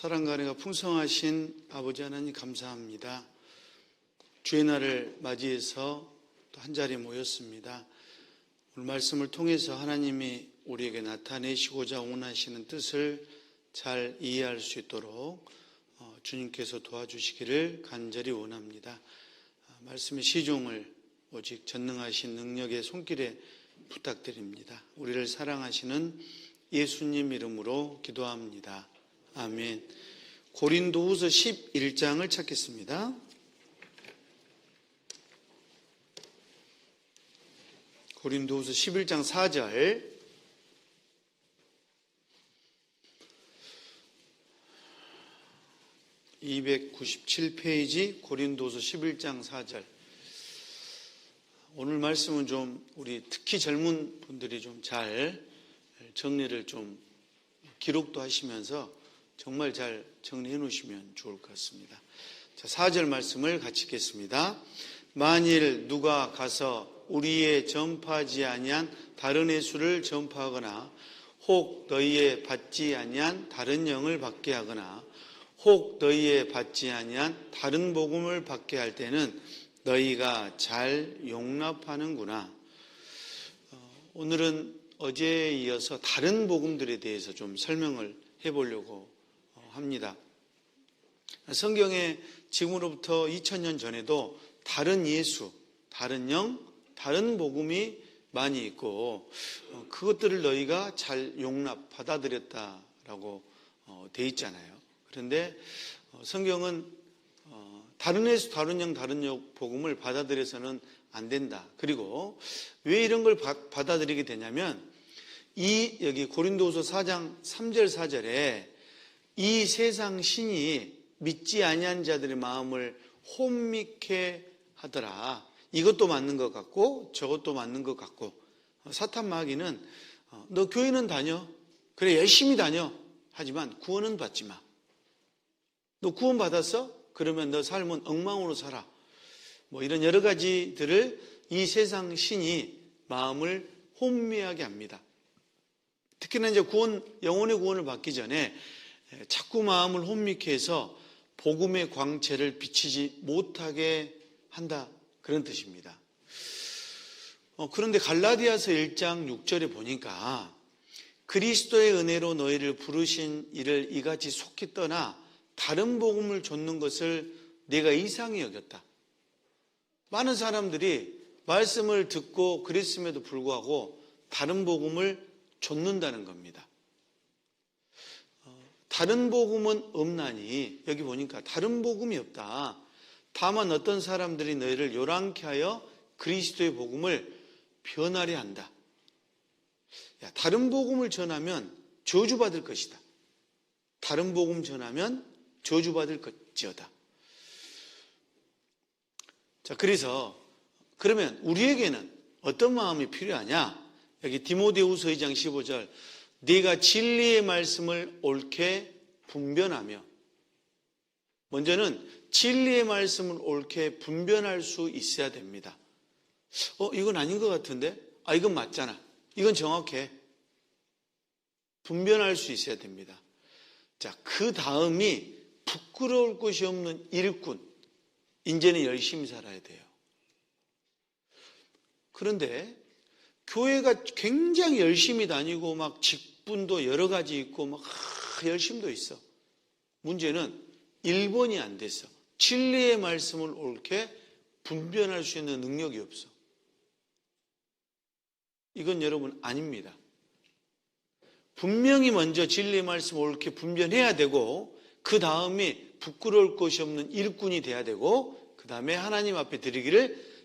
사랑과 은혜가 풍성하신 아버지 하나님 감사합니다. 주의 날을 맞이해서 또 한자리에 모였습니다. 오늘 말씀을 통해서 하나님이 우리에게 나타내시고자 원하시는 뜻을 잘 이해할 수 있도록 주님께서 도와주시기를 간절히 원합니다. 말씀의 시종을 오직 전능하신 능력의 손길에 부탁드립니다. 우리를 사랑하시는 예수님 이름으로 기도합니다. 아멘. 고린도후서 11장을 찾겠습니다. 고린도후서 11장 4절. (297페이지) 고린도후서 11장 4절. 오늘 말씀은 좀 우리 특히 젊은 분들이 좀 잘 정리를 좀 기록도 하시면서 정말 잘 정리해 놓으시면 좋을 것 같습니다. 자, 4절 말씀을 같이 읽겠습니다. 만일 누가 가서 우리의 전파하지 아니한 다른 예수를 전파하거나 혹 너희의 받지 아니한 다른 영을 받게 하거나 혹 너희의 받지 아니한 다른 복음을 받게 할 때는 너희가 잘 용납하는구나. 오늘은 어제에 이어서 다른 복음들에 대해서 좀 설명을 해보려고 합니다. 성경에 지금으로부터 2000년 전에도 다른 예수, 다른 영, 다른 복음이 많이 있고 그것들을 너희가 잘 용납, 받아들였다라고 돼 있잖아요. 그런데 성경은 다른 예수, 다른 영, 다른 복음을 받아들여서는 안 된다. 그리고 왜 이런 걸 받아들이게 되냐면 여기 고린도후서 4장 3절 4절에 이 세상 신이 믿지 아니한 자들의 마음을 혼미케 하더라. 이것도 맞는 것 같고 저것도 맞는 것 같고 사탄 마귀는 너 교회는 다녀. 그래 열심히 다녀. 하지만 구원은 받지 마. 너 구원 받았어? 그러면 너 삶은 엉망으로 살아. 뭐 이런 여러 가지들을 이 세상 신이 마음을 혼미하게 합니다. 특히나 이제 영혼의 구원을 받기 전에 자꾸 마음을 혼미케 해서 복음의 광채를 비치지 못하게 한다. 그런 뜻입니다. 그런데 갈라디아서 1장 6절에 보니까 그리스도의 은혜로 너희를 부르신 이를 이같이 속히 떠나 다른 복음을 좇는 것을 내가 이상히 여겼다. 많은 사람들이 말씀을 듣고 그랬음에도 불구하고 다른 복음을 좇는다는 겁니다. 다른 복음은 없나니 여기 보니까 다른 복음이 없다. 다만 어떤 사람들이 너희를 요란케 하여 그리스도의 복음을 변하려 한다. 다른 복음을 전하면 저주받을 것이다. 다른 복음 전하면 저주받을 것이다. 자, 그러면 우리에게는 어떤 마음이 필요하냐? 여기 디모데후서 2장 15절. 네가 진리의 말씀을 옳게 분별하며, 먼저는 진리의 말씀을 옳게 분별할 수 있어야 됩니다. 이건 아닌 것 같은데? 이건 맞잖아. 이건 정확해. 분별할 수 있어야 됩니다. 자, 그 다음이 부끄러울 것이 없는 일꾼. 이제는 열심히 살아야 돼요. 그런데 교회가 굉장히 열심히 다니고 막 직분도 여러 가지 있고 막 열심도 있어. 문제는 1번이 안 됐어. 진리의 말씀을 옳게 분별할 수 있는 능력이 없어. 이건 여러분 아닙니다. 분명히 먼저 진리의 말씀을 옳게 분별해야 되고 그 다음에 부끄러울 것이 없는 일꾼이 돼야 되고 그 다음에 하나님 앞에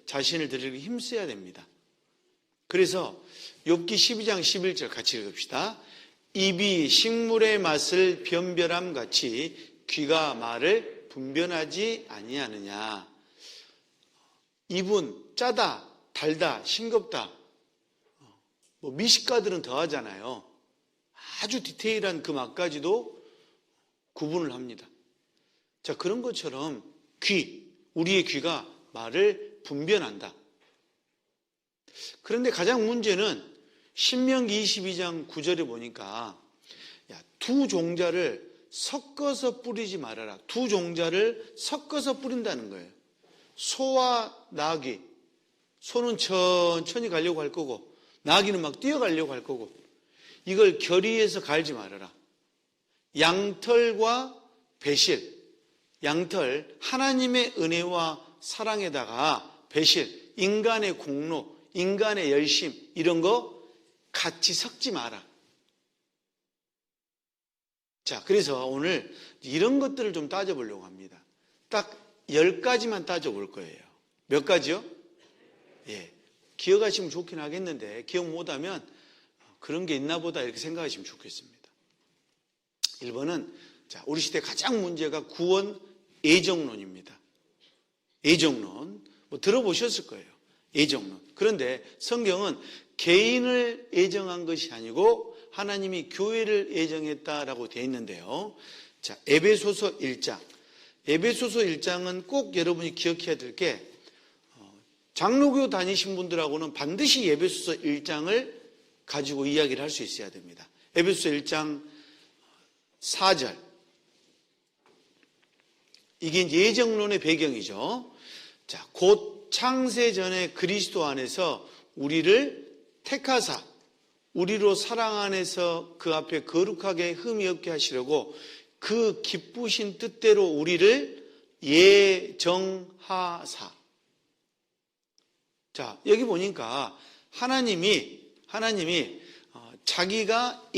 자신을 드리기 힘써야 됩니다. 그래서 욥기 12장 11절 같이 읽읍시다. 입이 식물의 맛을 변별함 같이 귀가 말을 분별하지 아니하느냐. 입은 짜다, 달다, 싱겁다. 미식가들은 더 하잖아요. 아주 디테일한 그 맛까지도 구분을 합니다. 자, 그런 것처럼 우리의 귀가 말을 분별한다. 그런데 가장 문제는 신명기 22장 9절에 보니까 두 종자를 섞어서 뿌리지 말아라. 두 종자를 섞어서 뿌린다는 거예요. 소와 나귀. 소는 천천히 가려고 할 거고 나귀는 막 뛰어가려고 할 거고 이걸 결의해서 갈지 말아라. 양털과 배실. 양털, 하나님의 은혜와 사랑에다가 배실, 인간의 공로, 인간의 열심 이런 거 같이 섞지 마라. 자, 그래서 오늘 이런 것들을 좀 따져보려고 합니다. 딱 10가지만 따져볼 거예요. 몇 가지요? 예, 기억하시면 좋긴 하겠는데 기억 못하면 그런 게 있나 보다 이렇게 생각하시면 좋겠습니다. 1번은 자, 우리 시대 가장 문제가 구원 애정론입니다. 애정론 뭐 들어보셨을 거예요. 애정론. 그런데 성경은 개인을 애정한 것이 아니고 하나님이 교회를 애정했다라고 되어 있는데요. 자, 에베소서 1장. 에베소서 1장은 꼭 여러분이 기억해야 될 게 장로교 다니신 분들하고는 반드시 에베소서 1장을 가지고 이야기를 할 수 있어야 됩니다. 에베소서 1장 4절. 이게 이제 예정론의 배경이죠. 자, 곧 창세 전에 그리스도 안에서 우리를 택하사 우리로 사랑 안에서 그 앞에 거룩하게 흠이 없게 하시려고 그 기쁘신 뜻대로 우리를 예정하사. 자, 여기 보니까 하나님이 자기가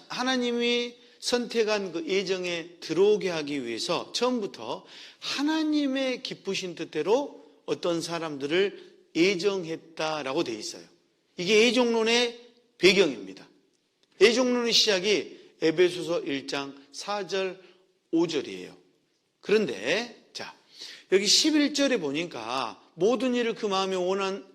하나님이 선택한 그 예정에 들어오게 하기 위해서 처음부터 하나님의 기쁘신 뜻대로 어떤 사람들을 예정했다라고 되어 있어요. 이게 예정론의 배경입니다. 예정론의 시작이 에베소서 1장 4절 5절이에요. 그런데 자, 여기 11절에 보니까 모든 일을 그 마음에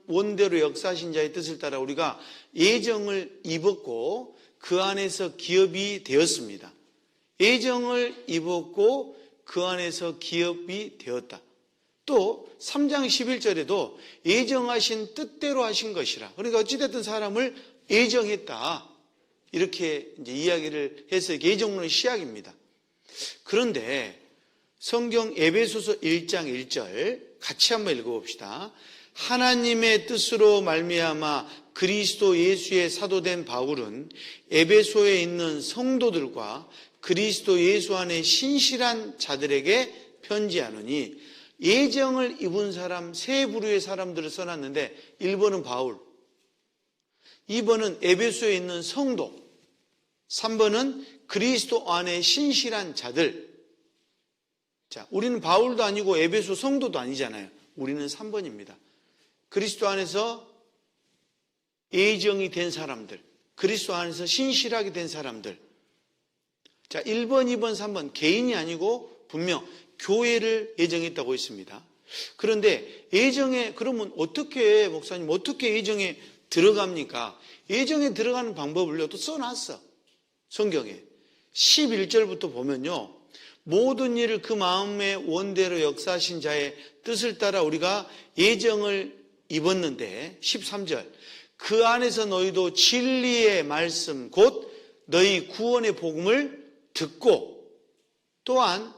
원대로 역사하신 자의 뜻을 따라 우리가 예정을 입었고 그 안에서 기업이 되었습니다. 예정을 입었고 그 안에서 기업이 되었다. 또 3장 11절에도 예정하신 뜻대로 하신 것이라. 그러니까 어찌됐든 사람을 예정했다. 이렇게 이제 이야기를 해서 예정론의 시작입니다. 그런데 성경 에베소서 1장 1절 같이 한번 읽어봅시다. 하나님의 뜻으로 말미암아 그리스도 예수의 사도된 바울은 에베소에 있는 성도들과 그리스도 예수 안에 신실한 자들에게 편지하노니 예정을 입은 사람 세 부류의 사람들을 써놨는데 1번은 바울, 2번은 에베소에 있는 성도, 3번은 그리스도 안에 신실한 자들. 자, 우리는 바울도 아니고 에베소 성도도 아니잖아요. 우리는 3번입니다. 그리스도 안에서 예정이 된 사람들, 그리스도 안에서 신실하게 된 사람들. 자, 1번, 2번, 3번 개인이 아니고 분명 교회를 예정했다고 했습니다. 그런데 예정에 그러면 어떻게 목사님 어떻게 예정에 들어갑니까? 예정에 들어가는 방법을요 또 써놨어. 성경에 11절부터 보면요. 모든 일을 그 마음의 원대로 역사하신 자의 뜻을 따라 우리가 예정을 입었는데 13절 그 안에서 너희도 진리의 말씀 곧 너희 구원의 복음을 듣고 또한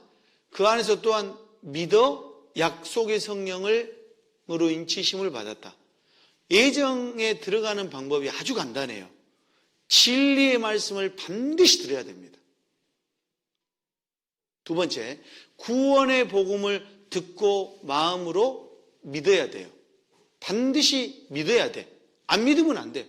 그 안에서 또한 믿어 약속의 성령으로 인치심을 받았다. 예정에 들어가는 방법이 아주 간단해요. 진리의 말씀을 반드시 들어야 됩니다. 두 번째, 구원의 복음을 듣고 마음으로 믿어야 돼요. 반드시 믿어야 돼. 안 믿으면 안 돼.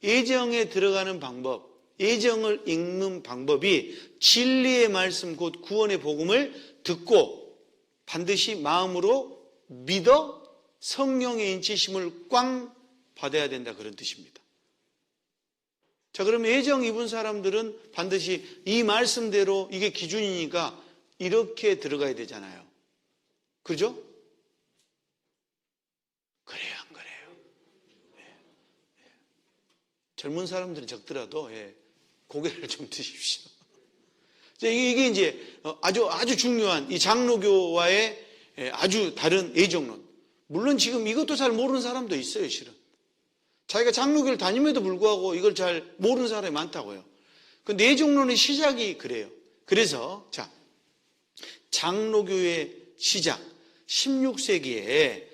예정에 들어가는 방법, 예정을 읽는 방법이 진리의 말씀 곧 구원의 복음을 듣고 반드시 마음으로 믿어 성령의 인치심을 꽝 받아야 된다 그런 뜻입니다. 자, 그러면 예정 입은 사람들은 반드시 이 말씀대로 이게 기준이니까 이렇게 들어가야 되잖아요. 그죠? 그래요, 안 그래요? 네. 젊은 사람들은 적더라도 고개를 좀 드십시오. 이게 이제 아주 중요한 이 장로교와의 아주 다른 예정론. 물론 지금 이것도 잘 모르는 사람도 있어요, 실은. 자기가 장로교를 다님에도 불구하고 이걸 잘 모르는 사람이 많다고요. 그 내종론의 시작이 그래요. 그래서 자, 장로교의 시작 16세기에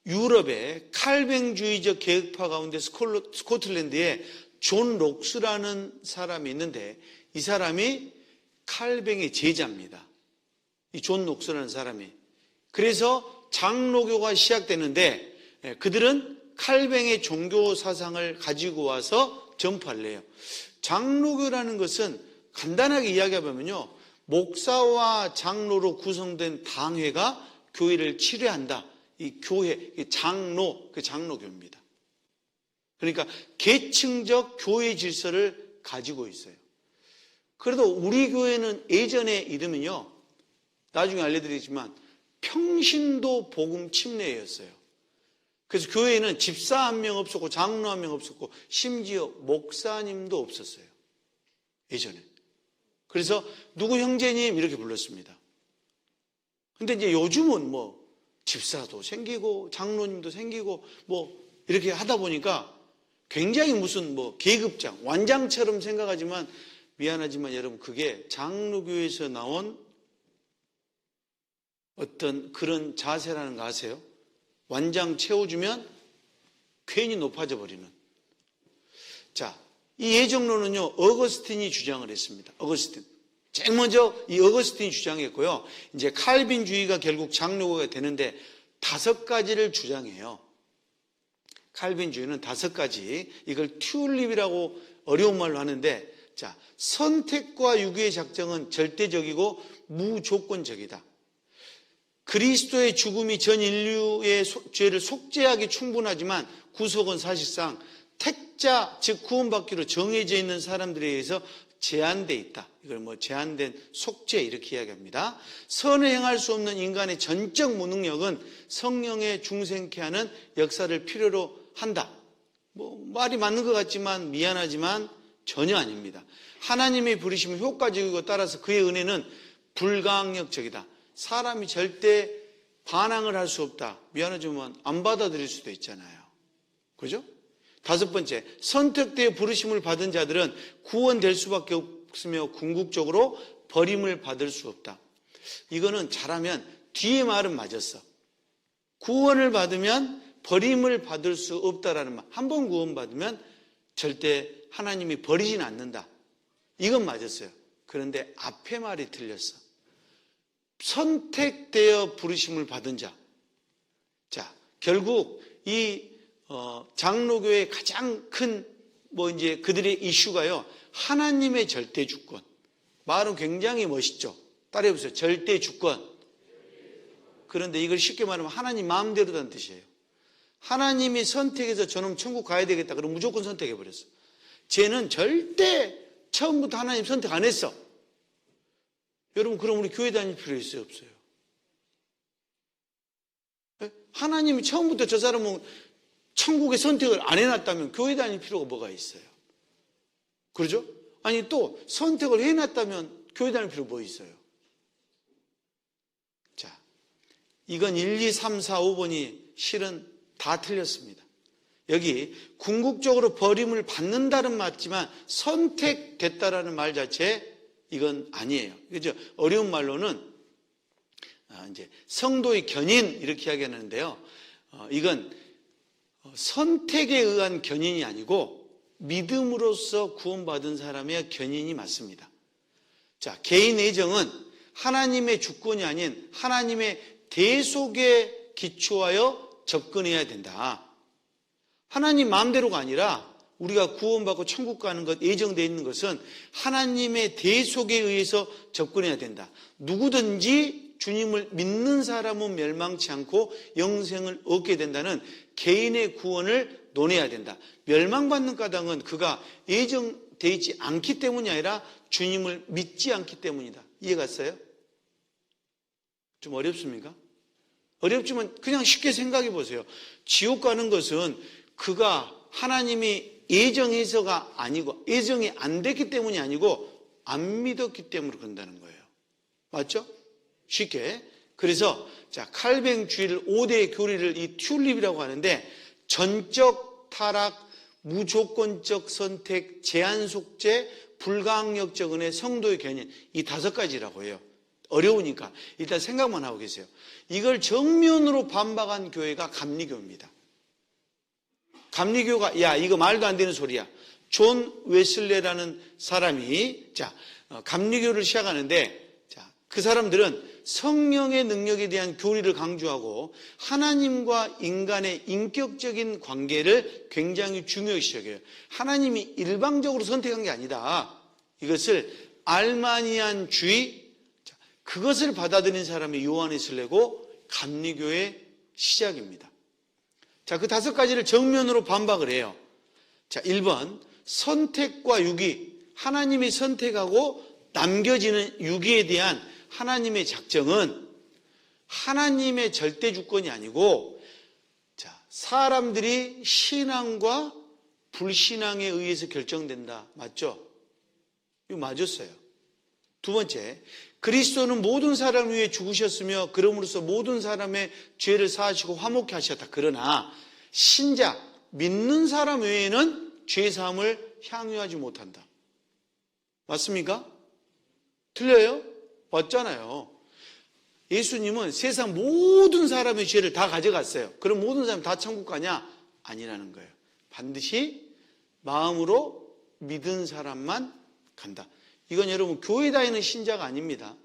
유럽의 칼뱅주의적 계급파 가운데 스코틀랜드에 존 록스라는 사람이 있는데 이 사람이 칼뱅의 제자입니다. 이 존 록스라는 사람이. 그래서 장로교가 시작되는데 그들은 칼뱅의 종교 사상을 가지고 와서 전파를 해요. 장로교라는 것은 간단하게 이야기하면요, 목사와 장로로 구성된 당회가 교회를 치료한다. 이 교회, 장로, 그 장로교입니다. 그러니까 계층적 교회 질서를 가지고 있어요. 그래도 우리 교회는 예전에 이름은요, 나중에 알려드리지만 평신도 복음 침례였어요. 그래서 교회에는 집사 한 명 없었고 장로 한 명 없었고 심지어 목사님도 없었어요. 예전에. 그래서 누구 형제님 이렇게 불렀습니다. 근데 이제 요즘은 뭐 집사도 생기고 장로님도 생기고 뭐 이렇게 하다 보니까 굉장히 무슨 뭐 계급장, 완장처럼 생각하지만 미안하지만 여러분 그게 장로교에서 나온 어떤 그런 자세라는 거 아세요? 완장 채워주면 괜히 높아져 버리는. 자, 이 예정론은요, 어거스틴이 주장을 했습니다. 어거스틴. 제일 먼저 이 어거스틴이 주장했고요. 이제 칼빈주의가 결국 장로교가 되는데 5가지를 주장해요. 칼빈주의는 5가지. 이걸 튤립이라고 어려운 말로 하는데, 자, 선택과 유기의 작정은 절대적이고 무조건적이다. 그리스도의 죽음이 전 인류의 죄를 속죄하기 충분하지만 구속은 사실상 택자, 즉 구원받기로 정해져 있는 사람들에 의해서 제한돼 있다. 이걸 뭐 제한된 속죄 이렇게 이야기합니다. 선을 행할 수 없는 인간의 전적 무능력은 성령의 중생케 하는 역사를 필요로 한다. 뭐 말이 맞는 것 같지만 미안하지만 전혀 아닙니다. 하나님의 부르심은 효과적이고 따라서 그의 은혜는 불강력적이다. 사람이 절대 반항을 할 수 없다. 미안하지만 안 받아들일 수도 있잖아요. 그죠? 5번째, 선택되어 부르심을 받은 자들은 구원될 수밖에 없으며 궁극적으로 버림을 받을 수 없다. 이거는 잘하면 뒤에 말은 맞았어. 구원을 받으면 버림을 받을 수 없다라는 말. 한 번 구원받으면 절대 하나님이 버리진 않는다. 이건 맞았어요. 그런데 앞에 말이 틀렸어. 선택되어 부르심을 받은 자. 자, 결국 이 장로교의 가장 큰 이제 그들의 이슈가요, 하나님의 절대 주권. 말은 굉장히 멋있죠. 따라해보세요. 절대 주권. 그런데 이걸 쉽게 말하면 하나님 마음대로라는 뜻이에요. 하나님이 선택해서 저놈 천국 가야 되겠다. 그럼 무조건 선택해버렸어. 쟤는 절대 처음부터 하나님 선택 안 했어. 여러분, 그럼 우리 교회 다닐 필요 있어요, 없어요? 하나님이 처음부터 저 사람은 천국의 선택을 안 해놨다면 교회 다닐 필요가 뭐가 있어요? 그러죠? 아니, 또 선택을 해놨다면 교회 다닐 필요가 뭐 있어요? 자, 이건 1, 2, 3, 4, 5번이 실은 다 틀렸습니다. 여기 궁극적으로 버림을 받는다는 맞지만 선택됐다라는 말 자체 이건 아니에요. 그죠? 어려운 말로는 이제 성도의 견인 이렇게 이야기하는데요. 이건 선택에 의한 견인이 아니고 믿음으로써 구원받은 사람의 견인이 맞습니다. 자, 개인 애정은 하나님의 주권이 아닌 하나님의 대속에 기초하여 접근해야 된다. 하나님 마음대로가 아니라 우리가 구원받고 천국 가는 것, 예정되어 있는 것은 하나님의 대속에 의해서 접근해야 된다. 누구든지 주님을 믿는 사람은 멸망치 않고 영생을 얻게 된다는 개인의 구원을 논해야 된다. 멸망받는 까닭은 그가 예정되어 있지 않기 때문이 아니라 주님을 믿지 않기 때문이다. 이해갔어요? 좀 어렵습니까? 어렵지만 그냥 쉽게 생각해 보세요. 지옥 가는 것은 그가 하나님이 예정해서가 아니고 예정이 안 됐기 때문이 아니고 안 믿었기 때문에 그런다는 거예요. 맞죠? 쉽게. 그래서 자, 칼뱅주의를 5대 교리를 이 튤립이라고 하는데 전적 타락, 무조건적 선택, 제한 속죄, 불가항력적 은혜, 성도의 견인, 이 5가지라고 해요. 어려우니까 일단 생각만 하고 계세요. 이걸 정면으로 반박한 교회가 감리교입니다. 감리교가 야 이거 말도 안 되는 소리야. 존 웨슬레라는 사람이 감리교를 시작하는데 그 사람들은 성령의 능력에 대한 교리를 강조하고 하나님과 인간의 인격적인 관계를 굉장히 중요시 여겨요. 하나님이 일방적으로 선택한 게 아니다. 이것을 알마니안주의, 그것을 받아들인 사람이 요한 웨슬레고 감리교의 시작입니다. 자, 그 5가지를 정면으로 반박을 해요. 자, 1번 선택과 유기, 하나님이 선택하고 남겨지는 유기에 대한 하나님의 작정은 하나님의 절대 주권이 아니고 사람들이 신앙과 불신앙에 의해서 결정된다. 맞죠? 이거 맞았어요. 2번째, 그리스도는 모든 사람을 위해 죽으셨으며 그럼으로써 모든 사람의 죄를 사하시고 화목케 하셨다. 그러나 신자, 믿는 사람 외에는 죄사함을 향유하지 못한다. 맞습니까? 틀려요? 맞잖아요. 예수님은 세상 모든 사람의 죄를 다 가져갔어요. 그럼 모든 사람 다 천국 가냐? 아니라는 거예요. 반드시 마음으로 믿은 사람만 간다. 이건 여러분 교회 다니는 신자가 아닙니다.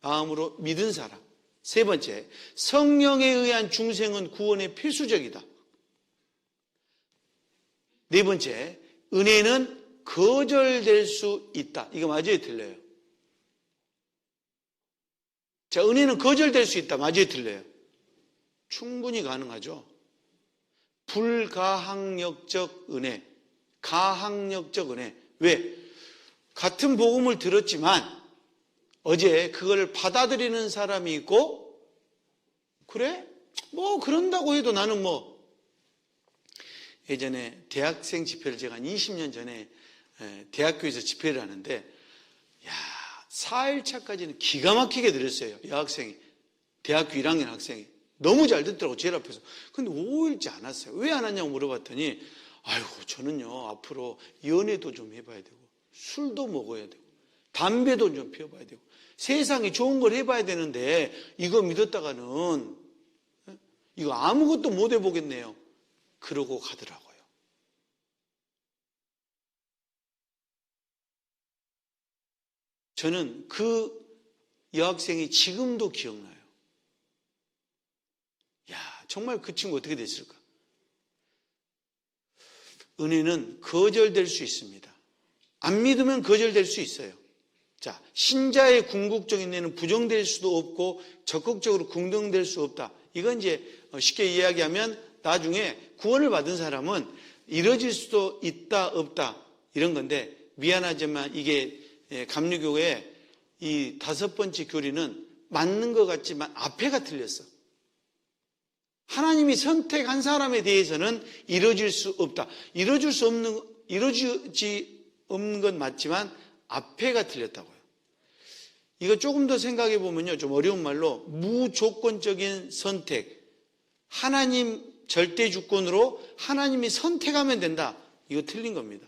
마음으로 믿은 사람. 3번째, 성령에 의한 중생은 구원의 필수적이다. 4번째, 은혜는 거절될 수 있다. 이거 맞아요, 틀려요? 자, 은혜는 거절될 수 있다. 맞아요, 틀려요? 충분히 가능하죠. 불가항력적 은혜, 가항력적 은혜. 왜? 같은 복음을 들었지만 어제 그걸 받아들이는 사람이 있고, 그래? 뭐 그런다고 해도 나는 예전에 대학생 집회를 제가 한 20년 전에 대학교에서 집회를 하는데 4일차까지는 기가 막히게 들었어요. 여학생이, 대학교 1학년 학생이 너무 잘 듣더라고, 제일 앞에서. 근데 5일째 안 왔어요. 왜 안 왔냐고 물어봤더니 아이고 저는요 앞으로 연애도 좀 해봐야 되고 술도 먹어야 되고 담배도 좀 피워봐야 되고 세상에 좋은 걸 해봐야 되는데 이거 믿었다가는 이거 아무것도 못 해보겠네요. 그러고 가더라고요. 저는 그 여학생이 지금도 기억나요. 정말 그 친구 어떻게 됐을까? 은혜는 거절될 수 있습니다. 안 믿으면 거절될 수 있어요. 자, 신자의 궁극적인 은혜는 부정될 수도 없고 적극적으로 긍정될 수 없다. 이건 이제 쉽게 이야기하면 나중에 구원을 받은 사람은 이뤄질 수도 있다 없다 이런 건데, 미안하지만 이게 감리교의 이 5번째 교리는 맞는 것 같지만 앞에가 틀렸어. 하나님이 선택한 사람에 대해서는 이루어질 수 없다. 이루어지지 없는 건 맞지만 앞에가 틀렸다고요. 이거 조금 더 생각해 보면요, 좀 어려운 말로 무조건적인 선택, 하나님 절대 주권으로 하나님이 선택하면 된다. 이거 틀린 겁니다.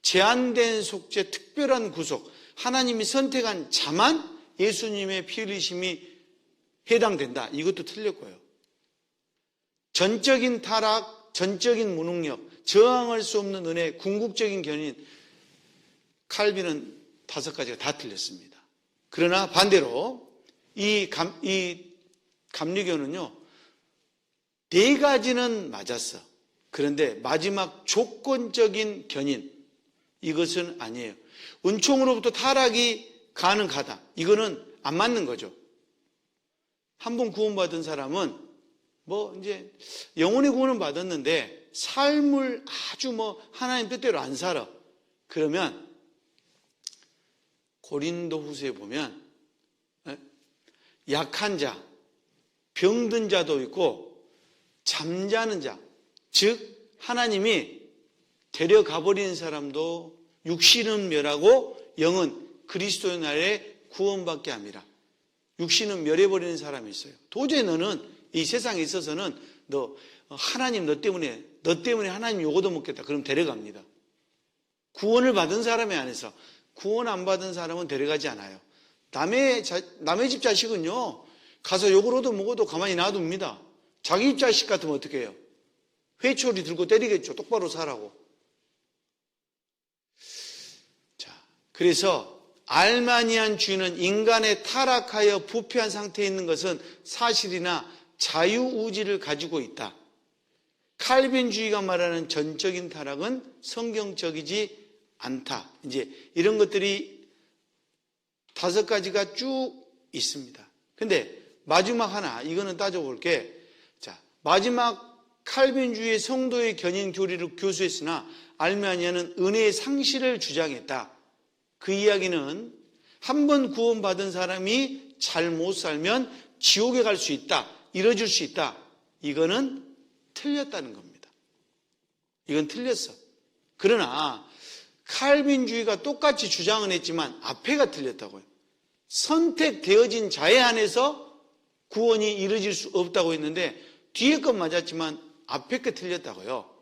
제한된 속죄, 특별한 구속, 하나님이 선택한 자만 예수님의 피 흘리심이 해당된다. 이것도 틀렸고요. 전적인 타락, 전적인 무능력, 저항할 수 없는 은혜, 궁극적인 견인, 칼빈은 5가지가 다 틀렸습니다. 그러나 반대로 이 감리교는요 4가지는 맞았어. 그런데 마지막 조건적인 견인, 이것은 아니에요. 은총으로부터 타락이 가능하다. 이거는 안 맞는 거죠. 한 번 구원받은 사람은 이제 영혼의 구원은 받았는데 삶을 아주 하나님 뜻대로 안 살아. 그러면 고린도후서에 보면 약한 자, 병든 자도 있고 잠자는 자, 즉 하나님이 데려가 버리는 사람도 육신은 멸하고 영은 그리스도의 날에 구원받게 합니다. 육신은 멸해버리는 사람이 있어요. 도저히 너는 이 세상에 있어서는 하나님 너 때문에 하나님 요거도 먹겠다. 그럼 데려갑니다. 구원을 받은 사람에 한해서, 구원 안 받은 사람은 데려가지 않아요. 남의 집 자식은요, 가서 욕을 얻어 먹어도 가만히 놔둡니다. 자기 집 자식 같으면 어떻게 해요? 회초리 들고 때리겠죠. 똑바로 살라고. 자, 그래서 알마니안 주의는 인간의 타락하여 부패한 상태에 있는 것은 사실이나 자유의지를 가지고 있다. 칼빈주의가 말하는 전적인 타락은 성경적이지 않다. 이제 이런 것들이 5가지가 쭉 있습니다. 근데 마지막 하나, 이거는 따져볼게. 자, 마지막 칼빈주의의 성도의 견인 교리를 교수했으나 알마니아는 은혜의 상실을 주장했다. 그 이야기는 한 번 구원받은 사람이 잘못 살면 지옥에 갈 수 있다. 이뤄질 수 있다. 이거는 틀렸다는 겁니다. 이건 틀렸어. 그러나 칼빈주의가 똑같이 주장은 했지만 앞에가 틀렸다고요. 선택되어진 자에 한해서 구원이 이루어질 수 없다고 했는데 뒤에 건 맞았지만 앞에 거 틀렸다고요.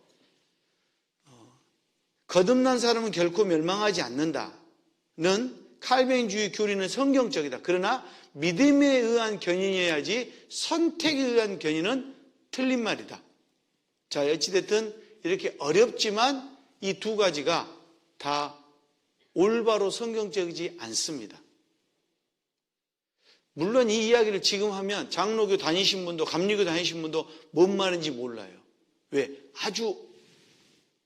거듭난 사람은 결코 멸망하지 않는다는 칼빈주의 교리는 성경적이다. 그러나 믿음에 의한 견인이어야지 선택에 의한 견인은 틀린 말이다. 자, 어찌됐든 이렇게 어렵지만 이 2가지가 다 올바로 성경적이지 않습니다. 물론 이 이야기를 지금 하면 장로교 다니신 분도 감리교 다니신 분도 뭔 말인지 몰라요. 왜? 아주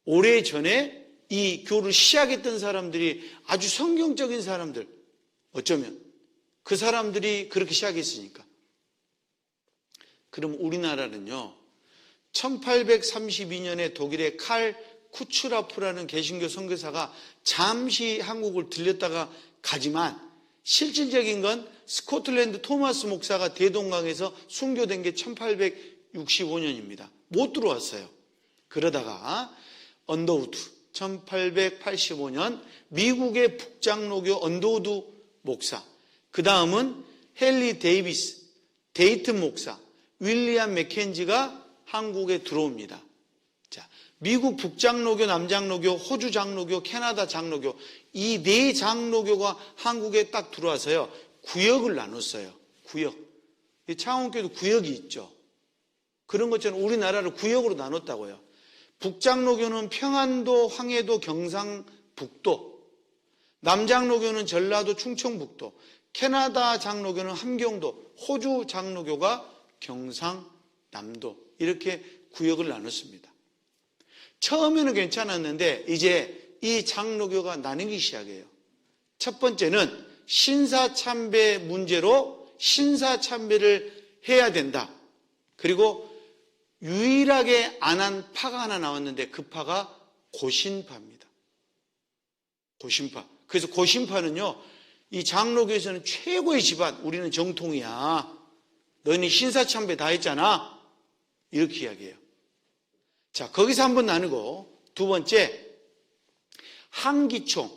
오래전에 이 교를 시작했던 사람들이 아주 성경적인 사람들, 어쩌면 그 사람들이 그렇게 시작했으니까. 그럼 우리나라는요, 1832년에 독일의 칼 쿠츠라프라는 개신교 선교사가 잠시 한국을 들렸다가 가지만 실질적인 건 스코틀랜드 토마스 목사가 대동강에서 순교된 게 1865년입니다. 못 들어왔어요. 그러다가 언더우드 1885년 미국의 북장로교 언더우드 목사, 그 다음은 헨리 데이비스, 데이튼 목사, 윌리엄 맥켄지가 한국에 들어옵니다. 자, 미국 북장로교, 남장로교, 호주 장로교, 캐나다 장로교, 이 4장로교가 한국에 딱 들어와서요, 구역을 나눴어요. 구역. 창원교도 구역이 있죠. 그런 것처럼 우리나라를 구역으로 나눴다고요. 북장로교는 평안도, 황해도, 경상북도, 남장로교는 전라도, 충청북도, 캐나다 장로교는 함경도, 호주 장로교가 경상남도, 이렇게 구역을 나눴습니다. 처음에는 괜찮았는데 이제 이 장로교가 나뉘기 시작해요. 첫 번째는 신사참배 문제로 신사참배를 해야 된다. 그리고 유일하게 안 한 파가 하나 나왔는데 그 파가 고신파입니다. 고신파. 그래서 고신파는요, 이 장로교에서는 최고의 집안, 우리는 정통이야. 너희는 신사참배 다 했잖아. 이렇게 이야기해요. 자, 거기서 한번 나누고, 2번째, 한기총.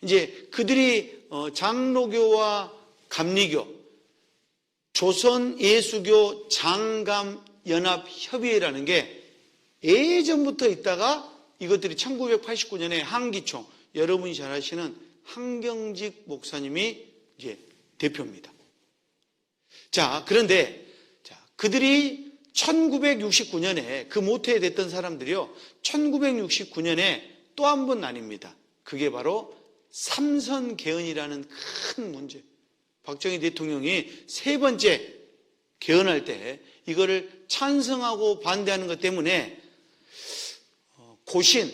이제 그들이 장로교와 감리교, 조선예수교 장감연합협의회라는 게 예전부터 있다가 이것들이 1989년에 한기총, 여러분이 잘 아시는 한경직 목사님이 이제 대표입니다. 자, 그런데 그들이 1969년에 그 모태에 됐던 사람들이요, 1969년에 또 한 번 나뉩니다. 그게 바로 삼선개헌이라는 큰 문제. 박정희 대통령이 3번째 개헌할 때 이거를 찬성하고 반대하는 것 때문에 고신,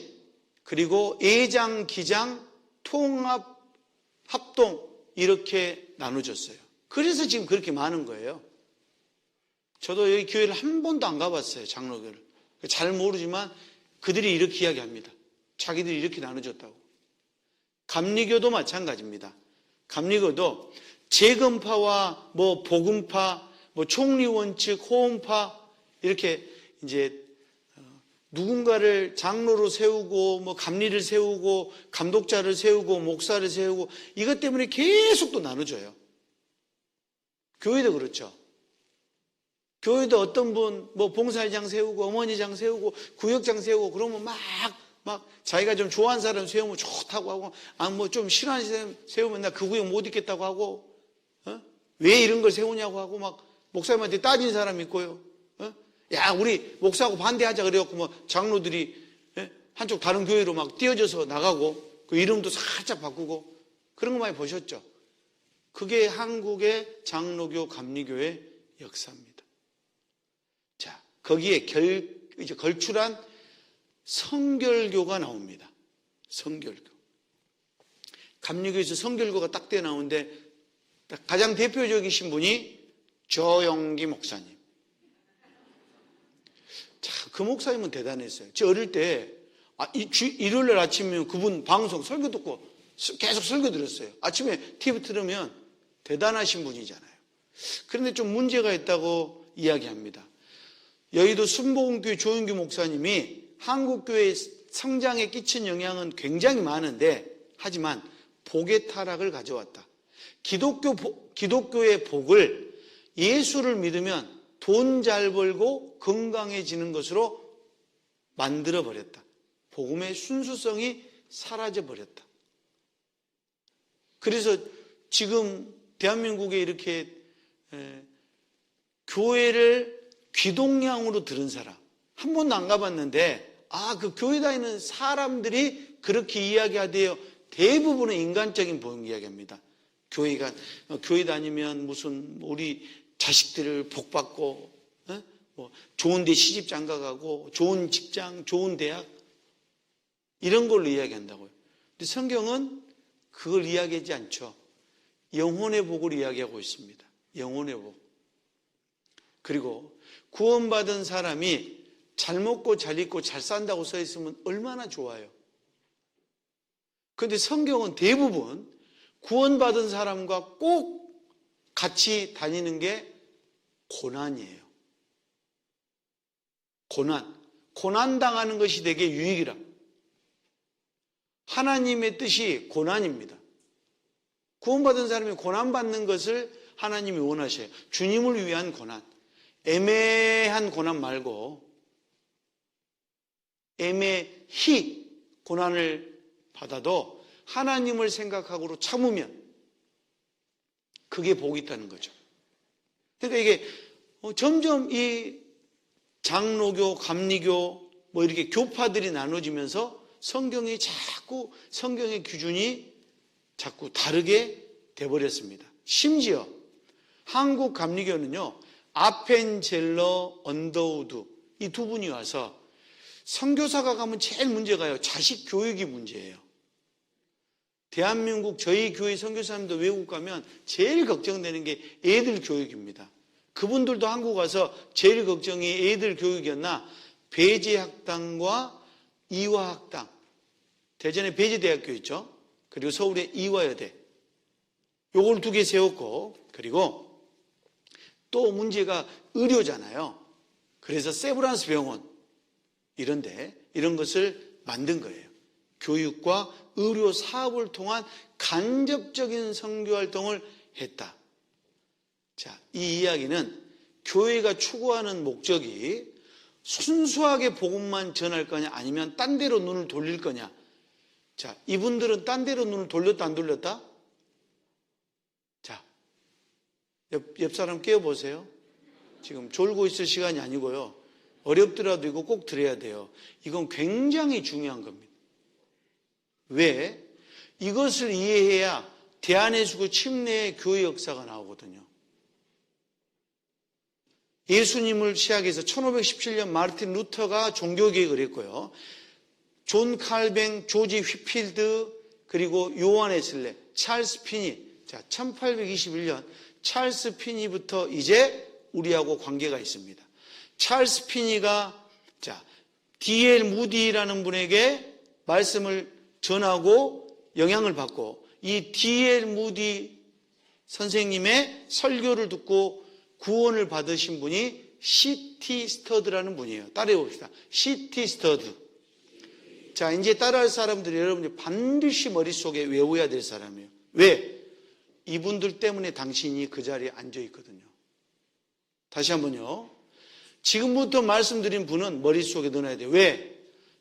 그리고 예장, 기장, 통합, 합동 이렇게 나눠졌어요. 그래서 지금 그렇게 많은 거예요. 저도 여기 교회를 한 번도 안 가봤어요, 장로교를. 잘 모르지만 그들이 이렇게 이야기합니다. 자기들이 이렇게 나눠졌다고. 감리교도 마찬가지입니다. 감리교도 재건파와 복음파, 총리원칙, 호원파 이렇게 이제 누군가를 장로로 세우고 감리를 세우고 감독자를 세우고 목사를 세우고 이것 때문에 계속 또 나눠져요. 교회도 그렇죠. 교회도 어떤 분 뭐 봉사회장 세우고 어머니장 세우고 구역장 세우고 그러면 막 자기가 좀 좋아하는 사람 세우면 좋다고 하고, 뭐 좀 싫어하는 사람 세우면 나 그 구역 못 있겠다고 하고, 왜 이런 걸 세우냐고 하고 막 목사님한테 따진 사람이 있고요. 야, 우리 목사하고 반대하자 그래갖고 뭐 장로들이 한쪽 다른 교회로 막 띄어져서 나가고 그 이름도 살짝 바꾸고 그런 거 많이 보셨죠? 그게 한국의 장로교 감리교의 역사입니다. 자, 거기에 이제 걸출한 성결교가 나옵니다. 성결교. 감리교에서 성결교가 딱 떼어 나오는데 가장 대표적이신 분이 조영기 목사님. 자, 그 목사님은 대단했어요. 저 어릴 때 일요일날 아침이면 그분 방송 설교 듣고 계속 설교 들었어요. 아침에 TV 틀으면 대단하신 분이잖아요. 그런데 좀 문제가 있다고 이야기합니다. 여의도 순복음교회 조영기 목사님이 한국교회 성장에 끼친 영향은 굉장히 많은데, 하지만 복의 타락을 가져왔다. 기독교의 복을 예수를 믿으면 돈 잘 벌고 건강해지는 것으로 만들어버렸다. 복음의 순수성이 사라져버렸다. 그래서 지금 대한민국에 이렇게 교회를 귀동냥으로 들은 사람, 한 번도 안 가봤는데 그 교회 다니는 사람들이 그렇게 이야기하대요. 대부분은 인간적인 복음 이야기합니다. 교회 다니면 무슨 우리 자식들을 복받고 뭐 좋은 데 시집 장가가고 좋은 직장, 좋은 대학 이런 걸로 이야기한다고요. 근데 성경은 그걸 이야기하지 않죠. 영혼의 복을 이야기하고 있습니다. 영혼의 복. 그리고 구원받은 사람이 잘 먹고 잘 입고 잘 산다고 써 있으면 얼마나 좋아요. 그런데 성경은 대부분 구원받은 사람과 꼭 같이 다니는 게 고난이에요. 고난당하는 것이 되게 유익이라. 하나님의 뜻이 고난입니다. 구원받은 사람이 고난받는 것을 하나님이 원하셔요. 주님을 위한 고난. 애매한 고난 말고 애매히 고난을 받아도 하나님을 생각하고 참으면 그게 복이 있다는 거죠. 그러니까 이게 점점 이 장로교, 감리교 뭐 이렇게 교파들이 나눠지면서 성경이 자꾸 성경의 기준이 자꾸 다르게 돼버렸습니다. 심지어 한국 감리교는요, 아펜젤러 언더우드 이 두 분이 와서 선교사가 가면 제일 문제가요, 자식 교육이 문제예요. 대한민국 저희 교회 선교사님도 외국 가면 제일 걱정되는 게 애들 교육입니다. 그분들도 한국 와서 제일 걱정이 애들 교육이었나? 배제학당과 이화학당. 대전에 배제대학교 있죠. 그리고 서울에 이화여대. 요걸 두 개 세웠고, 그리고 또 문제가 의료잖아요. 그래서 세브란스 병원 이런데 이런 것을 만든 거예요. 교육과 의료 사업을 통한 간접적인 선교 활동을 했다. 자, 이 이야기는 교회가 추구하는 목적이 순수하게 복음만 전할 거냐 아니면 딴 데로 눈을 돌릴 거냐. 자, 이분들은 딴 데로 눈을 돌렸다 안 돌렸다? 자, 옆 사람 깨워보세요. 지금 졸고 있을 시간이 아니고요. 어렵더라도 이거 꼭 들어야 돼요. 이건 굉장히 중요한 겁니다. 왜? 이것을 이해해야 대한예수교 침례의 교회 역사가 나오거든요. 예수님을 시작해서 1517년 마르틴 루터가 종교개혁을 했고요. 존 칼뱅, 조지 휘필드, 그리고 요한 웨슬레, 찰스 피니. 자, 1821년 찰스 피니부터 이제 우리하고 관계가 있습니다. 찰스 피니가 D.L. 무디라는 분에게 말씀을 전하고 영향을 받고, 이 D.L. 무디 선생님의 설교를 듣고 구원을 받으신 분이 C.T. 스터드라는 분이에요. 따라해 봅시다. C.T. 스터드. 자, 이제 따라할 사람들이 여러분이 반드시 머릿속에 외워야 될 사람이에요. 왜? 이분들 때문에 당신이 그 자리에 앉아 있거든요. 다시 한번요. 지금부터 말씀드린 분은 머릿속에 넣어놔야 돼요. 왜?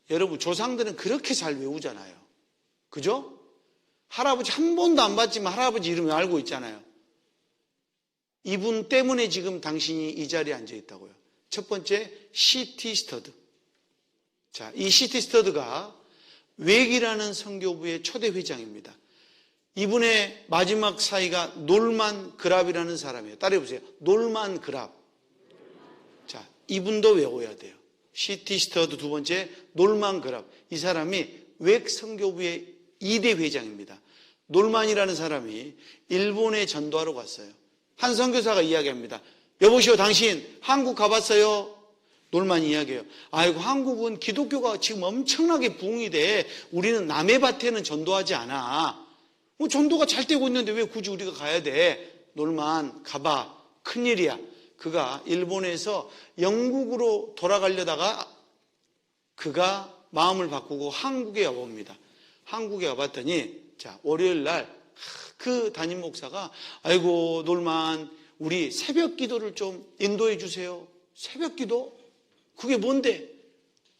여러분 조상들은 그렇게 잘 외우잖아요. 그죠? 할아버지 한 번도 안 봤지만 할아버지 이름을 알고 있잖아요. 이분 때문에 지금 당신이 이 자리에 앉아 있다고요. 첫 번째, C.T. 스터드. 자, 이 C.T. 스터드가 웩이라는 선교부의 초대 회장입니다. 이분의 마지막 사이가 놀만 그랍이라는 사람이에요. 따라해보세요. 놀만 그랍. 자, 이분도 외워야 돼요. C.T. 스터드 두 번째, 놀만 그랍. 이 사람이 웩 선교부의 2대 회장입니다. 놀만이라는 사람이 일본에 전도하러 갔어요. 한 선교사가 이야기합니다. 여보시오, 당신 한국 가봤어요? 놀만이 이야기해요. 아이고, 한국은 기독교가 지금 엄청나게 부흥이 돼. 우리는 남의 밭에는 전도하지 않아. 전도가 잘 되고 있는데 왜 굳이 우리가 가야 돼? 놀만, 가봐. 큰일이야. 그가 일본에서 영국으로 돌아가려다가 그가 마음을 바꾸고 한국에 와봅니다. 한국에 와봤더니, 자, 월요일 날 그 담임 목사가, 아이고, 놀만, 우리 새벽 기도를 좀 인도해 주세요. 새벽 기도? 그게 뭔데?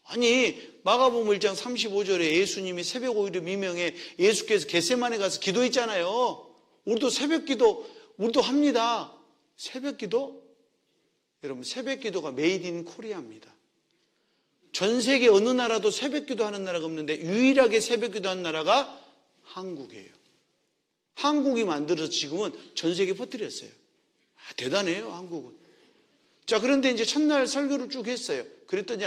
아니, 마가복음 1장 35절에 예수님이 새벽 5일의 미명에 예수께서 겟세마네 가서 기도했잖아요. 우리도 새벽 기도, 우리도 합니다. 새벽 기도? 여러분, 새벽 기도가 메이드 인 코리아입니다. 전 세계 어느 나라도 새벽 기도 하는 나라가 없는데 유일하게 새벽 기도 하는 나라가 한국이에요. 한국이 만들어서 지금은 전 세계에 퍼뜨렸어요. 대단해요, 한국은. 자, 그런데 이제 첫날 설교를 쭉 했어요. 그랬더니,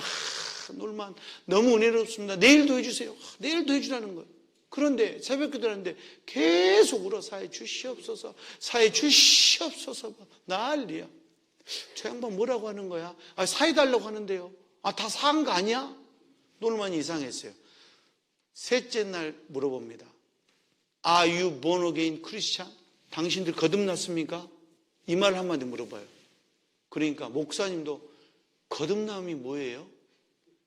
놀만, 너무 은혜롭습니다. 내일도 해주세요. 내일도 해주라는 거예요. 그런데 새벽 기도를 하는데 계속 울어. 사회 주시옵소서, 사회 주시옵소서. 난리야. 저 양반 뭐라고 하는 거야? 사회 달라고 하는데요. 다 사한 거 아니야? 놀만이 이상했어요. 셋째 날 물어봅니다. Are you born again Christian? 당신들 거듭났습니까? 이 말 한마디 물어봐요. 그러니까 목사님도 거듭남이 뭐예요?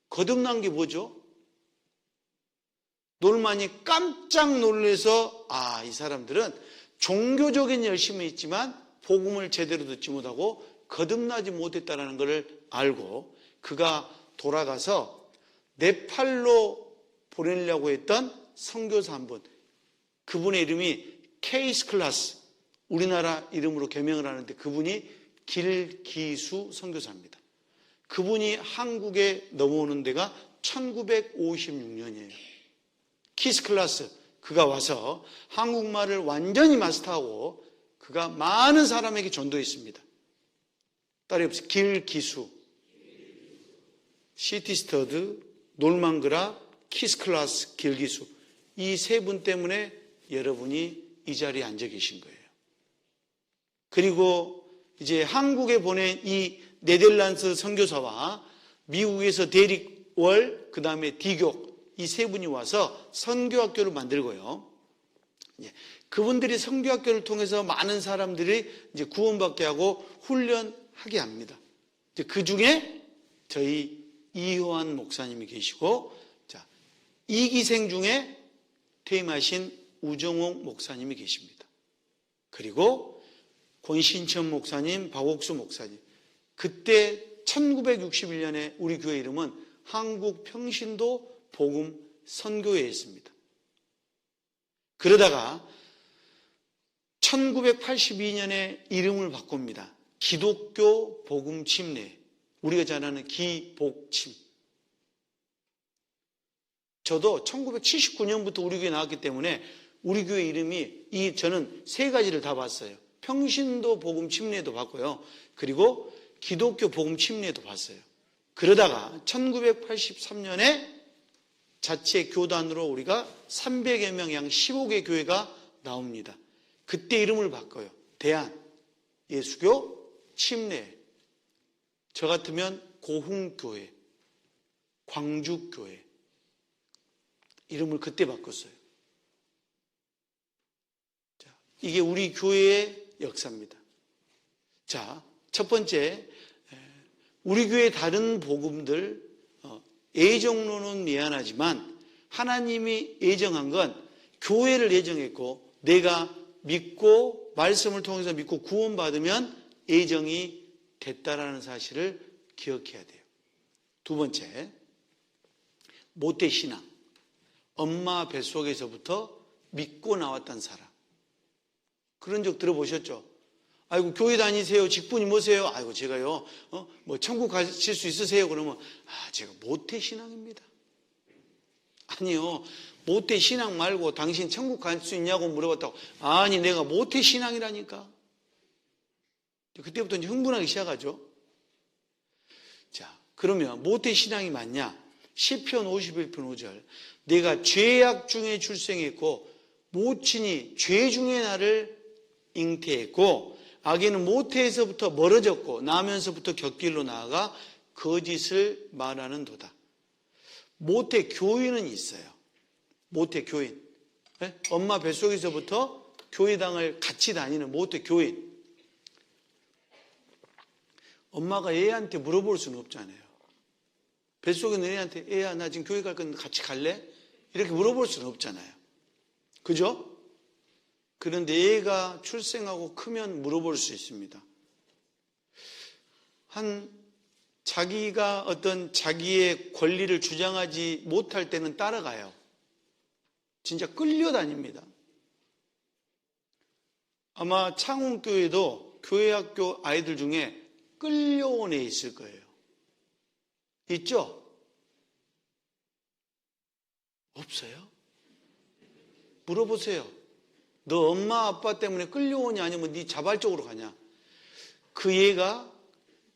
거듭난 게 뭐죠? 놀만이 깜짝 놀라서 이 사람들은 종교적인 열심이 있지만 복음을 제대로 듣지 못하고 거듭나지 못했다는 것을 알고 그가 돌아가서 네팔로 보내려고 했던 선교사 한 분, 그분의 이름이 케이스 클라스, 우리나라 이름으로 개명을 하는데 그분이 길기수 선교사입니다. 그분이 한국에 넘어오는 데가 1956년이에요. 키스 클라스, 그가 와서 한국말을 완전히 마스터하고 그가 많은 사람에게 전도했습니다. 따라해보세요. 길기수, C.T. 스터드, 놀만 그랍, 키스 클라스, 길기수. 이 세 분 때문에 여러분이 이 자리에 앉아 계신 거예요. 그리고 이제 한국에 보낸 이 네덜란드 선교사와 미국에서 데릭 월, 그 다음에 디교, 이 세 분이 와서 선교학교를 만들고요. 그분들이 선교학교를 통해서 많은 사람들이 이제 구원받게 하고 훈련하게 합니다. 그 중에 저희 이효한 목사님이 계시고, 자, 2기생 중에 퇴임하신 우정옥 목사님이 계십니다. 그리고 권신천 목사님, 박옥수 목사님. 그때 1961년에 우리 교회 이름은 한국 평신도 복음 선교회였습니다. 그러다가 1982년에 이름을 바꿉니다. 기독교 복음 침례. 우리가 잘 아는 기복침. 저도 1979년부터 우리 교회 나왔기 때문에 우리 교회 이름이 저는 세 가지를 다 봤어요. 평신도 복음 침례도 봤고요. 그리고 기독교 복음 침례도 봤어요. 그러다가 1983년에 자체 교단으로 우리가 300여 명, 양 15개 교회가 나옵니다. 그때 이름을 바꿔요. 대한 예수교 침례. 저 같으면 고흥교회, 광주교회. 이름을 그때 바꿨어요. 자, 이게 우리 교회의 역사입니다. 자, 첫 번째, 우리 교회 다른 복음들, 예정론은 미안하지만 하나님이 예정한 건 교회를 예정했고 내가 믿고 말씀을 통해서 믿고 구원받으면 예정이 됐다라는 사실을 기억해야 돼요. 두 번째, 모태신앙. 엄마 뱃속에서부터 믿고 나왔던 사람. 그런 적 들어보셨죠? 아이고, 교회 다니세요? 직분이 뭐세요? 아이고, 제가요, 천국 가실 수 있으세요? 그러면, 제가 모태신앙입니다. 아니요, 모태신앙 말고 당신 천국 갈 수 있냐고 물어봤다고. 아니, 내가 모태신앙이라니까. 그때부터 이제 흥분하기 시작하죠. 자, 그러면 모태신앙이 맞냐? 시편 51편 5절. 내가 죄악 중에 출생했고 모친이 죄 중에 나를 잉태했고 아기는 모태에서부터 멀어졌고 나면서부터 곁길로 나아가 거짓을 말하는 도다. 모태 교인은 있어요. 모태 교인. 네? 엄마 뱃속에서부터 교회당을 같이 다니는 모태 교인. 엄마가 애한테 물어볼 수는 없잖아요. 뱃속에 있는 애한테 애야 나 지금 교회 갈 건데 같이 갈래? 이렇게 물어볼 수는 없잖아요. 그죠? 그런데 애가 출생하고 크면 물어볼 수 있습니다. 자기가 어떤 자기의 권리를 주장하지 못할 때는 따라가요. 진짜 끌려다닙니다. 아마 창원교회도 교회학교 아이들 중에 끌려온 애 있을 거예요. 있죠? 없어요? 물어보세요. 너 엄마 아빠 때문에 끌려오냐 아니면 네 자발적으로 가냐? 그 애가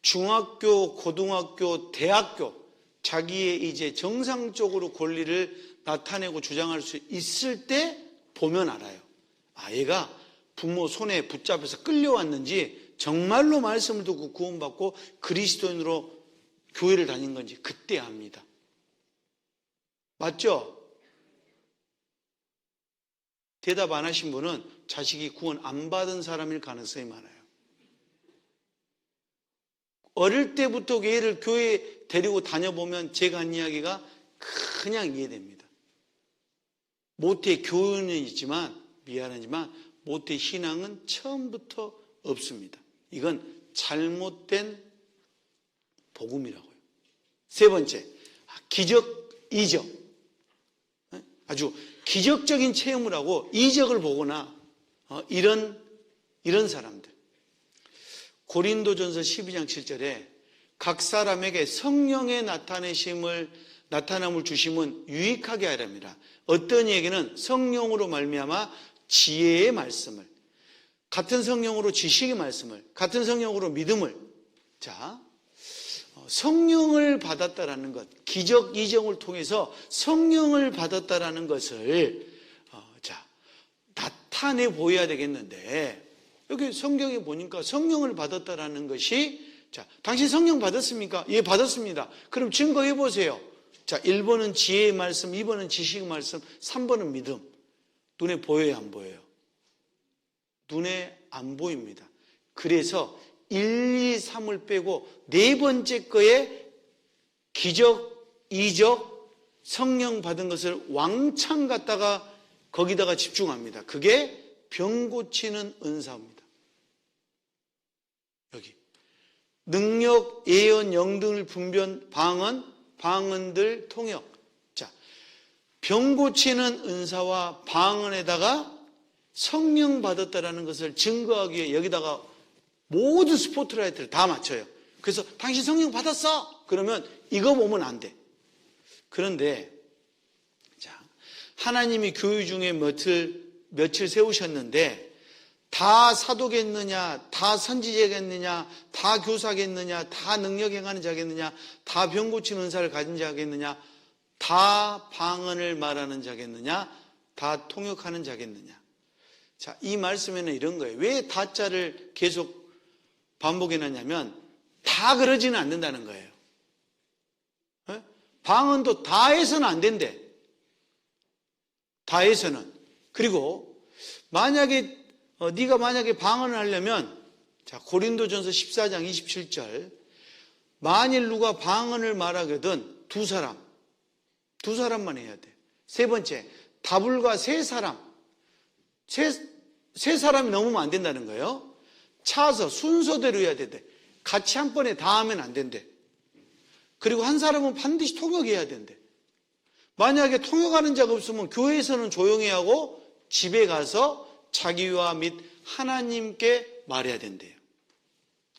중학교, 고등학교, 대학교 자기의 이제 정상적으로 권리를 나타내고 주장할 수 있을 때 보면 알아요. 얘가 부모 손에 붙잡혀서 끌려왔는지 정말로 말씀을 듣고 구원받고 그리스도인으로 교회를 다닌 건지 그때 압니다. 맞죠? 대답 안 하신 분은 자식이 구원 안 받은 사람일 가능성이 많아요. 어릴 때부터 얘를 교회에 데리고 다녀보면 제가 한 이야기가 그냥 이해됩니다. 모태 교훈은 있지만 미안하지만 모태 신앙은 처음부터 없습니다. 이건 잘못된 복음이라고요. 세 번째, 기적, 이적. 아주 기적적인 체험을 하고 이적을 보거나 이런 사람들. 고린도전서 12장 7절에 각 사람에게 성령의 나타남을 주심은 유익하게 하렵니다. 어떤 이에게는 성령으로 말미암아 지혜의 말씀을, 같은 성령으로 지식의 말씀을, 같은 성령으로 믿음을. 자, 성령을 받았다라는 것, 기적 이적을 통해서 성령을 받았다라는 것을 나타내 보여야 되겠는데, 여기 성경에 보니까 성령을 받았다라는 것이, 당신 성령 받았습니까? 예, 받았습니다. 그럼 증거해 보세요. 1번은 지혜의 말씀, 2번은 지식의 말씀, 3번은 믿음. 눈에 보여요, 안 보여요? 눈에 안 보입니다. 그래서 1, 2, 3을 빼고 네 번째 거에 기적, 이적, 성령 받은 것을 왕창 갖다가 거기다가 집중합니다. 그게 병 고치는 은사입니다. 여기 능력, 예언, 영등을 분변, 방언들, 통역. 병 고치는 은사와 방언에다가 성령 받았다라는 것을 증거하기 위해 여기다가 모든 스포트라이트를 다 맞춰요. 그래서 당신 성령 받았어? 그러면 이거 보면 안 돼. 그런데 하나님이 교회 중에 며칠 세우셨는데 다 사도겠느냐, 다 선지자겠느냐, 다 교사겠느냐, 다 능력 행하는 자겠느냐, 다 병 고치는 은사를 가진 자겠느냐, 다 방언을 말하는 자겠느냐, 다 통역하는 자겠느냐. 이 말씀에는 이런 거예요. 왜 다자를 계속 반복해놨냐면 다 그러지는 않는다는 거예요. 방언도 다 해서는 안 된대. 다 해서는. 그리고 만약에 네가 만약에 방언을 하려면 고린도전서 14장 27절 만일 누가 방언을 말하거든 두 사람만 해야 돼. 세 번째, 다불과 세 사람이 넘으면 안 된다는 거예요. 차서 순서대로 해야 돼. 같이 한 번에 다 하면 안 된대. 그리고 한 사람은 반드시 통역해야 된대. 만약에 통역하는 자가 없으면 교회에서는 조용히 하고 집에 가서 자기와 및 하나님께 말해야 된대요.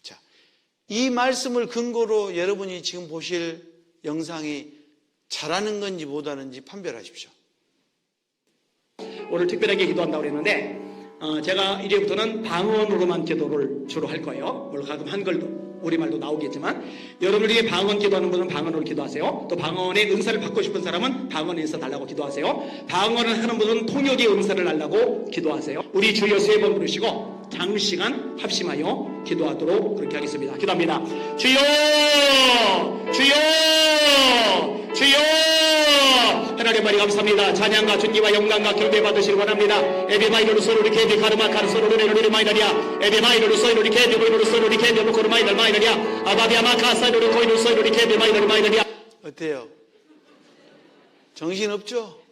자, 이 말씀을 근거로 여러분이 지금 보실 영상이 잘하는 건지 못하는지 판별하십시오. 오늘 특별하게 기도한다고 그랬는데 제가 이제부터는 방언으로만 기도를 주로 할 거예요. 물론 가끔 한글도 우리말도 나오겠지만 여러분이 방언 기도하는 분은 방언으로 기도하세요. 또 방언의 은사를 받고 싶은 사람은 방언의 은사 달라고 기도하세요. 방언을 하는 분은 통역의 은사를 달라고 기도하세요. 우리 주여 3번 부르시고 장시간 합심하여 기도하도록 그렇게 하겠습니다. 기도합니다. 주여 주여 주여 하나님 말이 감사합니다. 찬양과 존귀와 영광과 경배 받으시길 원합니다. 에베마이로로 소로리 케비 가르마 카르소로리 레로리 마이다리아 에베마이로로 소이로리 케비 보이로로 소이로리 케비 모코로 마이달 마이다리아 아바비아마 카사이로리 코이로로 소이로리 케비 마이달 마이다리아. 어때요? 정신없죠?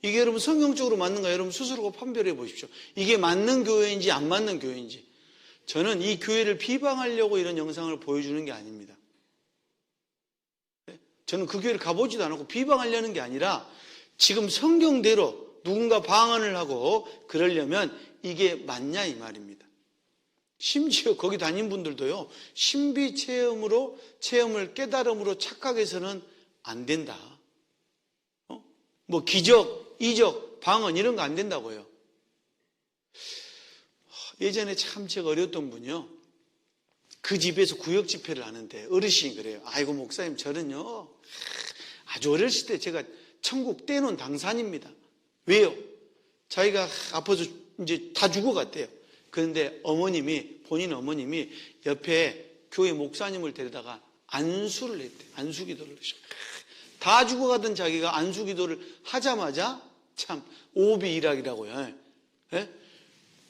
이게 여러분 성경적으로 맞는가? 여러분 스스로가 판별해 보십시오. 이게 맞는 교회인지 안 맞는 교회인지. 저는 이 교회를 비방하려고 이런 영상을 보여주는 게 아닙니다. 저는 그 교회를 가보지도 않았고 비방하려는 게 아니라 지금 성경대로 누군가 방언을 하고 그러려면 이게 맞냐 이 말입니다. 심지어 거기 다닌 분들도요. 신비 체험을 깨달음으로 착각해서는 안 된다. 뭐 기적, 이적, 방언 이런 거 안 된다고요. 예전에 참 제가 어렸던 분이요. 그 집에서 구역 집회를 하는데 어르신이 그래요. 아이고 목사님 저는요 아주 어렸을 때 제가 천국 떼놓은 당산입니다. 왜요? 자기가 아파서 이제 다 죽어갔대요. 그런데 본인 어머님이 옆에 교회 목사님을 데려다가 안수를 했대. 안수 기도를 하셨어요. 다 죽어가던 자기가 안수 기도를 하자마자 참 오비일학이라고요. 예?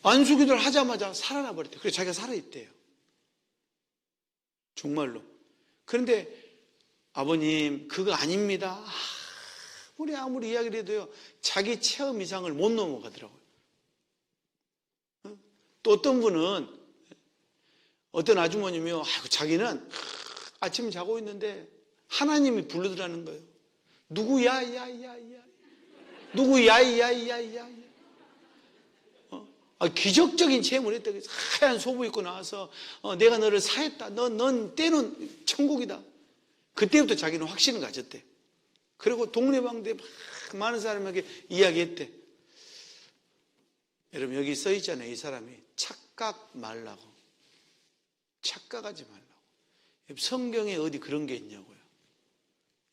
안수 기도를 하자마자 살아나 버렸대요. 그래서 자기가 살아있대요. 정말로. 그런데 아버님 그거 아닙니다. 아무리 이야기를 해도요. 자기 체험 이상을 못 넘어가더라고요. 또 어떤 분은 어떤 아주머님이요. 자기는 아침에 자고 있는데 하나님이 부르더라는 거예요. 누구야? 누구야? 기적적인 체험을 했다. 하얀 소부 입고 나와서 내가 너를 사했다. 넌 때는 천국이다. 그때부터 자기는 확신을 가졌대. 그리고 동네방네 많은 사람에게 이야기했대. 여러분 여기 써 있잖아요. 이 사람이 착각 말라고. 착각하지 말라고. 성경에 어디 그런 게 있냐고요.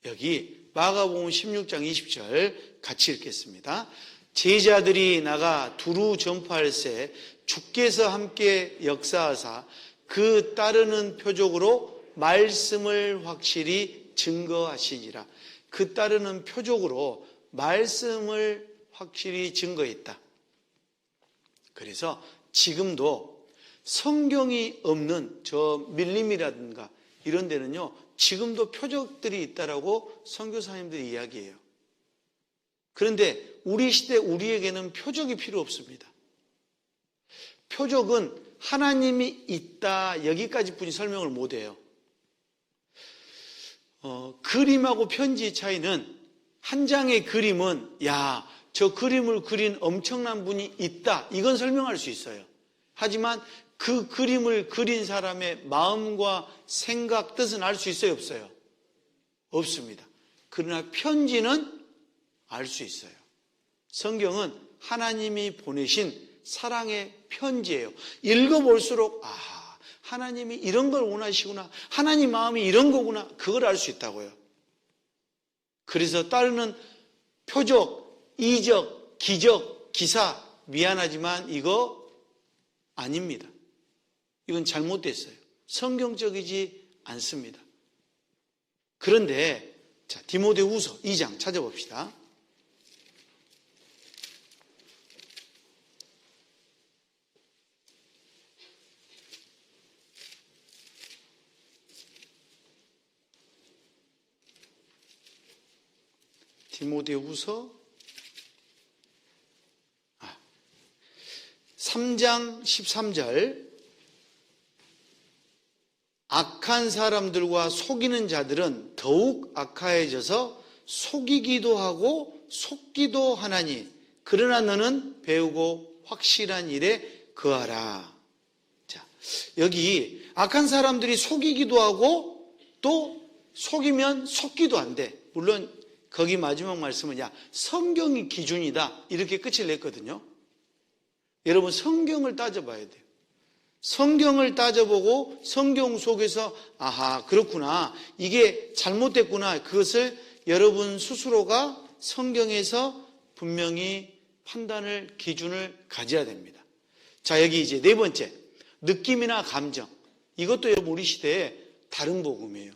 여기 마가복음 16장 20절 같이 읽겠습니다. 제자들이 나가 두루 전파할새 주께서 함께 역사하사 그 따르는 표적으로 말씀을 확실히 증거하시니라. 그 따르는 표적으로 말씀을 확실히 증거했다. 그래서 지금도 성경이 없는 저 밀림이라든가 이런 데는요. 지금도 표적들이 있다라고 선교사님들이 이야기해요. 그런데 우리 시대 우리에게는 표적이 필요 없습니다. 표적은 하나님이 있다 여기까지 뿐이 설명을 못해요. 그림하고 편지의 차이는 한 장의 그림은 저 그림을 그린 엄청난 분이 있다 이건 설명할 수 있어요. 하지만 그 그림을 그린 사람의 마음과 생각, 뜻은 알 수 있어요? 없어요? 없습니다. 그러나 편지는 알 수 있어요. 성경은 하나님이 보내신 사랑의 편지예요. 읽어볼수록 하나님이 이런 걸 원하시구나. 하나님 마음이 이런 거구나. 그걸 알 수 있다고요. 그래서 따르는 표적, 이적, 기적, 기사 미안하지만 이거 아닙니다. 이건 잘못됐어요. 성경적이지 않습니다. 그런데 자, 디모데후서 2장 찾아봅시다. 디모데후서 3장 13절 악한 사람들과 속이는 자들은 더욱 악하여져서 속이기도 하고 속기도 하나니 그러나 너는 배우고 확실한 일에 거하라. 자, 여기 악한 사람들이 속이기도 하고 또 속이면 속기도 한대. 물론 거기 마지막 말씀은 야 성경이 기준이다 이렇게 끝을 냈거든요. 여러분 성경을 따져봐야 돼요. 성경을 따져보고 성경 속에서 아하 그렇구나 이게 잘못됐구나 그것을 여러분 스스로가 성경에서 분명히 판단을 기준을 가져야 됩니다. 자 여기 이제 네 번째 느낌이나 감정 이것도 여러분 우리 시대에 다른 복음이에요.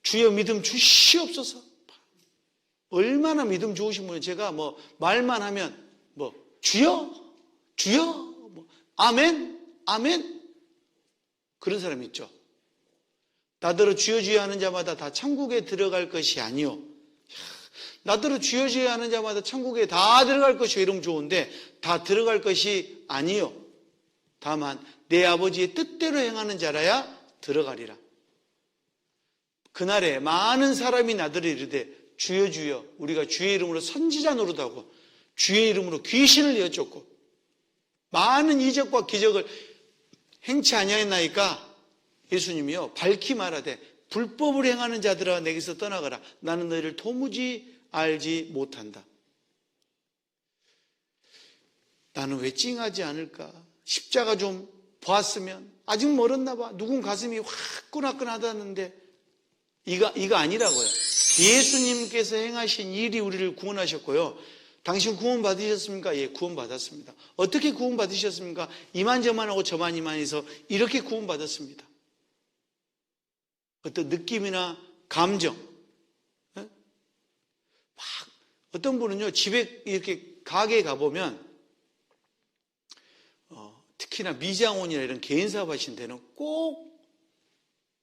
주여 믿음 주시옵소서. 얼마나 믿음 좋으신 분이 제가 뭐 말만 하면 뭐 주여 뭐 아멘 아멘 그런 사람 있죠. 나더러 주여 주여 하는 자마다 다 천국에 들어갈 것이 아니요. 나더러 주여 주여 하는 자마다 천국에 다 들어갈 것이요 이러면 좋은데 다 들어갈 것이 아니요. 다만 내 아버지의 뜻대로 행하는 자라야 들어가리라. 그날에 많은 사람이 나더러 이르되 주여 주여 우리가 주의 이름으로 선지자 노릇하고 주의 이름으로 귀신을 내어쫓고 많은 이적과 기적을 행치 아니하였나이까 예수님이요 밝히 말하되 불법을 행하는 자들아 내게서 떠나가라 나는 너희를 도무지 알지 못한다. 나는 왜 찡하지 않을까? 십자가 좀 보았으면 아직 멀었나 봐. 누군 가슴이 화끈화끈하다는데 이거 아니라고요. 예수님께서 행하신 일이 우리를 구원하셨고요. 당신 구원 받으셨습니까? 예, 구원 받았습니다. 어떻게 구원 받으셨습니까? 이만저만하고 저만이만해서 이렇게 구원 받았습니다. 어떤 느낌이나 감정. 막 어떤 분은요 집에 이렇게 가게에 가보면 특히나 미장원이나 이런 개인 사업하신 데는 꼭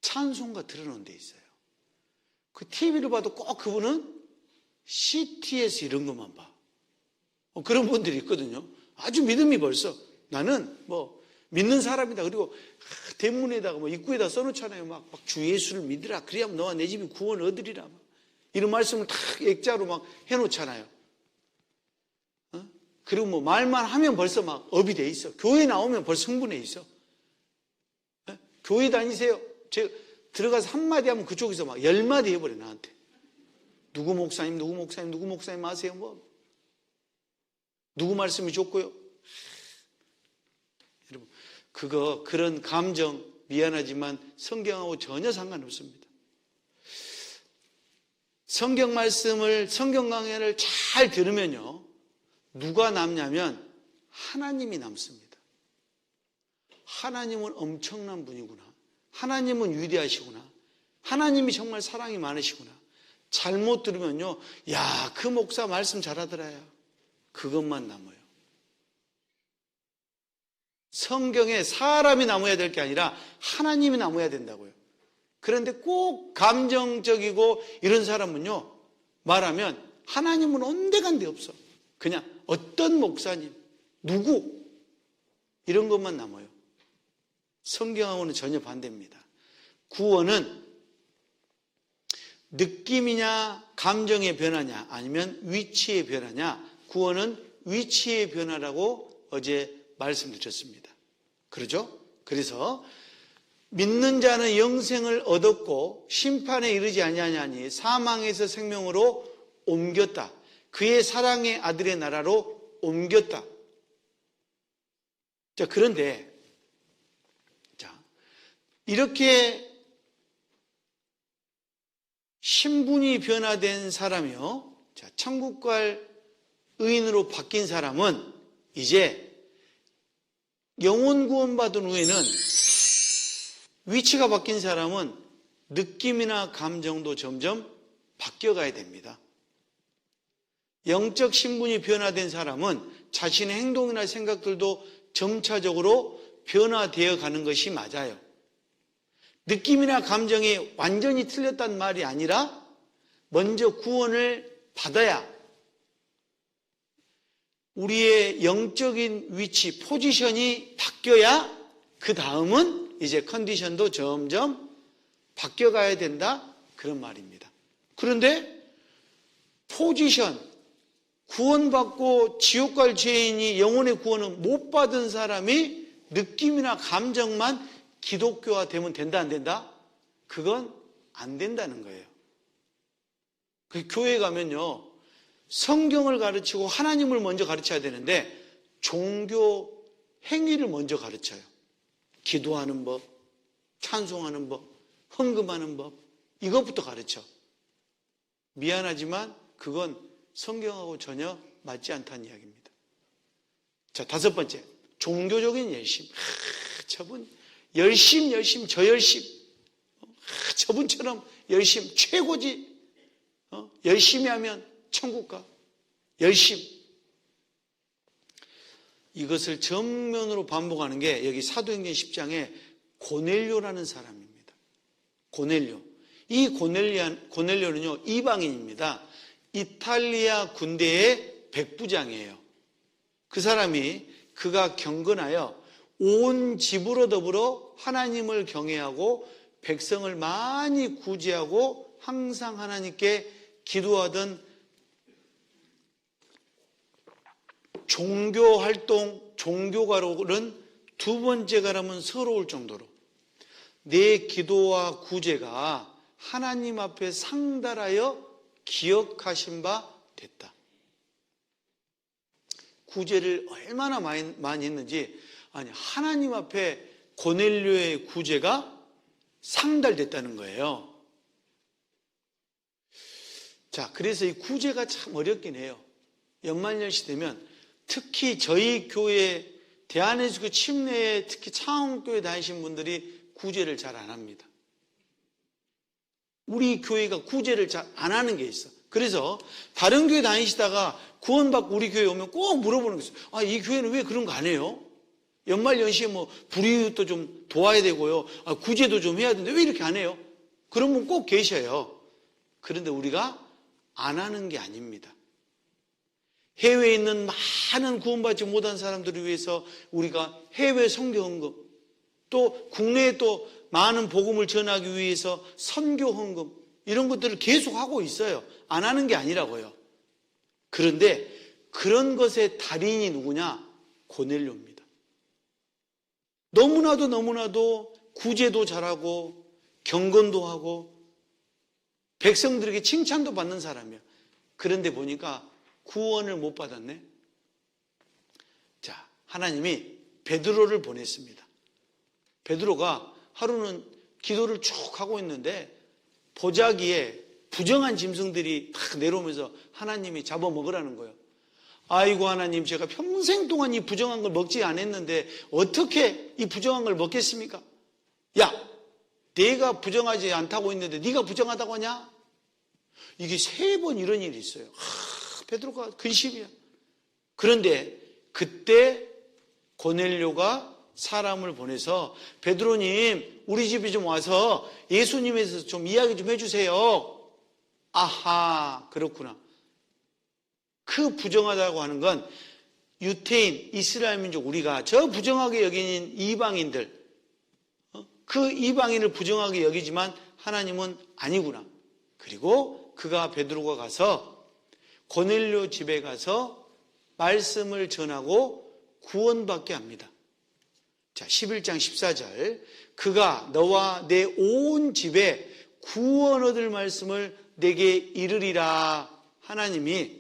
찬송가 들어놓은 데 있어요. 그 TV를 봐도 꼭 그분은 CTS 이런 것만 봐. 그런 분들이 있거든요. 아주 믿음이 벌써 나는 뭐 믿는 사람이다. 그리고 대문에다가 뭐 입구에다 써놓잖아요. 막 주 예수를 믿으라. 그래야 너와 내 집이 구원 얻으리라. 막. 이런 말씀을 다 액자로 막 해놓잖아요. 그리고 뭐 말만 하면 벌써 막 업이 돼 있어. 교회 나오면 벌써 흥분해 있어. 교회 다니세요. 제가 들어가서 한마디 하면 그쪽에서 막 10마디 해버려 나한테. 누구 목사님 아세요? 뭐 누구 말씀이 좋고요. 여러분 그런 감정 미안하지만 성경하고 전혀 상관없습니다. 성경 말씀을 성경 강연을 잘 들으면요 누가 남냐면 하나님이 남습니다. 하나님은 엄청난 분이구나. 하나님은 위대하시구나. 하나님이 정말 사랑이 많으시구나. 잘못 들으면요 야, 그 목사 말씀 잘하더라야. 그것만 남아요. 성경에 사람이 남아야 될 게 아니라 하나님이 남아야 된다고요. 그런데 꼭 감정적이고 이런 사람은요 말하면 하나님은 온데간데 없어. 그냥 어떤 목사님 누구 이런 것만 남아요. 성경하고는 전혀 반대입니다. 구원은 느낌이냐 감정의 변화냐 아니면 위치의 변화냐. 구원은 위치의 변화라고 어제 말씀드렸습니다. 그러죠? 그래서 믿는 자는 영생을 얻었고 심판에 이르지 아니하냐니 사망에서 생명으로 옮겼다. 그의 사랑의 아들의 나라로 옮겼다. 자, 그런데 이렇게 신분이 변화된 사람이요. 자, 천국 갈 의인으로 바뀐 사람은 이제 영혼 구원받은 후에는 위치가 바뀐 사람은 느낌이나 감정도 점점 바뀌어가야 됩니다. 영적 신분이 변화된 사람은 자신의 행동이나 생각들도 점차적으로 변화되어 가는 것이 맞아요. 느낌이나 감정이 완전히 틀렸단 말이 아니라 먼저 구원을 받아야 우리의 영적인 위치, 포지션이 바뀌어야 그 다음은 이제 컨디션도 점점 바뀌어가야 된다, 그런 말입니다. 그런데 포지션, 구원받고 지옥 갈 죄인이 영혼의 구원을 못 받은 사람이 느낌이나 감정만 기독교화 되면 된다, 안 된다? 그건 안 된다는 거예요. 교회 가면요, 성경을 가르치고 하나님을 먼저 가르쳐야 되는데 종교 행위를 먼저 가르쳐요. 기도하는 법, 찬송하는 법, 헌금하는 법, 이것부터 가르쳐. 미안하지만 그건 성경하고 전혀 맞지 않다는 이야기입니다. 자, 5번째, 종교적인 열심. 저분 열심, 저 열심. 저분처럼 열심 최고지. 열심히 하면 천국 가. 열심. 이것을 전면으로 반복하는 게 여기 사도행전 10장에 고넬료라는 사람입니다. 고넬료. 이 고넬료는요, 이방인입니다. 이탈리아 군대의 백부장이에요. 그 사람이 그가 경건하여 온 집으로 더불어 하나님을 경외하고 백성을 많이 구제하고 항상 하나님께 기도하던 종교활동, 종교가로는 2번째가라면 서러울 정도로 내 기도와 구제가 하나님 앞에 상달하여 기억하신 바 됐다. 구제를 얼마나 많이 했는지, 아니, 하나님 앞에 고넬료의 구제가 상달됐다는 거예요. 자, 그래서 이 구제가 참 어렵긴 해요. 연말연시 되면 특히 저희 교회 대한예수교 침례에 특히 창원교회 다니신 분들이 구제를 잘 안 합니다. 우리 교회가 구제를 잘 안 하는 게 있어. 그래서 다른 교회 다니시다가 구원받고 우리 교회 오면 꼭 물어보는 게 있어요. 아, 이 교회는 왜 그런 거 안 해요? 연말연시에 뭐 불이웃도 좀 도와야 되고요. 아, 구제도 좀 해야 되는데 왜 이렇게 안 해요? 그런 분 꼭 계셔요. 그런데 우리가 안 하는 게 아닙니다. 해외에 있는 많은 구원받지 못한 사람들을 위해서 우리가 해외 선교 헌금, 또 국내에 또 많은 복음을 전하기 위해서 선교 헌금, 이런 것들을 계속 하고 있어요. 안 하는 게 아니라고요. 그런데 그런 것의 달인이 누구냐? 고넬료입니다. 너무나도 구제도 잘하고 경건도 하고 백성들에게 칭찬도 받는 사람이야. 그런데 보니까 구원을 못 받았네. 자, 하나님이 베드로를 보냈습니다. 베드로가 하루는 기도를 쭉 하고 있는데 보자기에 부정한 짐승들이 탁 내려오면서 하나님이 잡아먹으라는 거예요. 아이고 하나님, 제가 평생 동안 이 부정한 걸 먹지 않았는데 어떻게 이 부정한 걸 먹겠습니까? 야, 내가 부정하지 않다고 했는데 네가 부정하다고 하냐? 이게 3번 이런 일이 있어요. 베드로가 근심이야. 그런데 그때 고넬료가 사람을 보내서 베드로님, 우리 집에 좀 와서 예수님에 대해서 좀 이야기 좀 해주세요. 아하, 그렇구나. 그 부정하다고 하는 건 유태인, 이스라엘 민족, 우리가 저 부정하게 여기는 이방인들, 그 이방인을 부정하게 여기지만 하나님은 아니구나. 그리고 그가 베드로가 가서 고넬료 집에 가서 말씀을 전하고 구원받게 합니다. 자, 11장 14절, 그가 너와 내 온 집에 구원 얻을 말씀을 내게 이르리라. 하나님이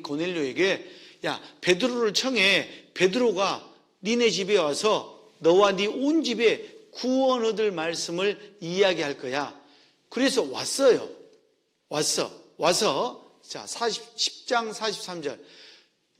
고넬료에게, 야, 베드로를 청해. 베드로가 니네 집에 와서 너와 네 온 집에 구원 얻을 말씀을 이야기할 거야. 그래서 왔어요. 와서 자, 10장 43절,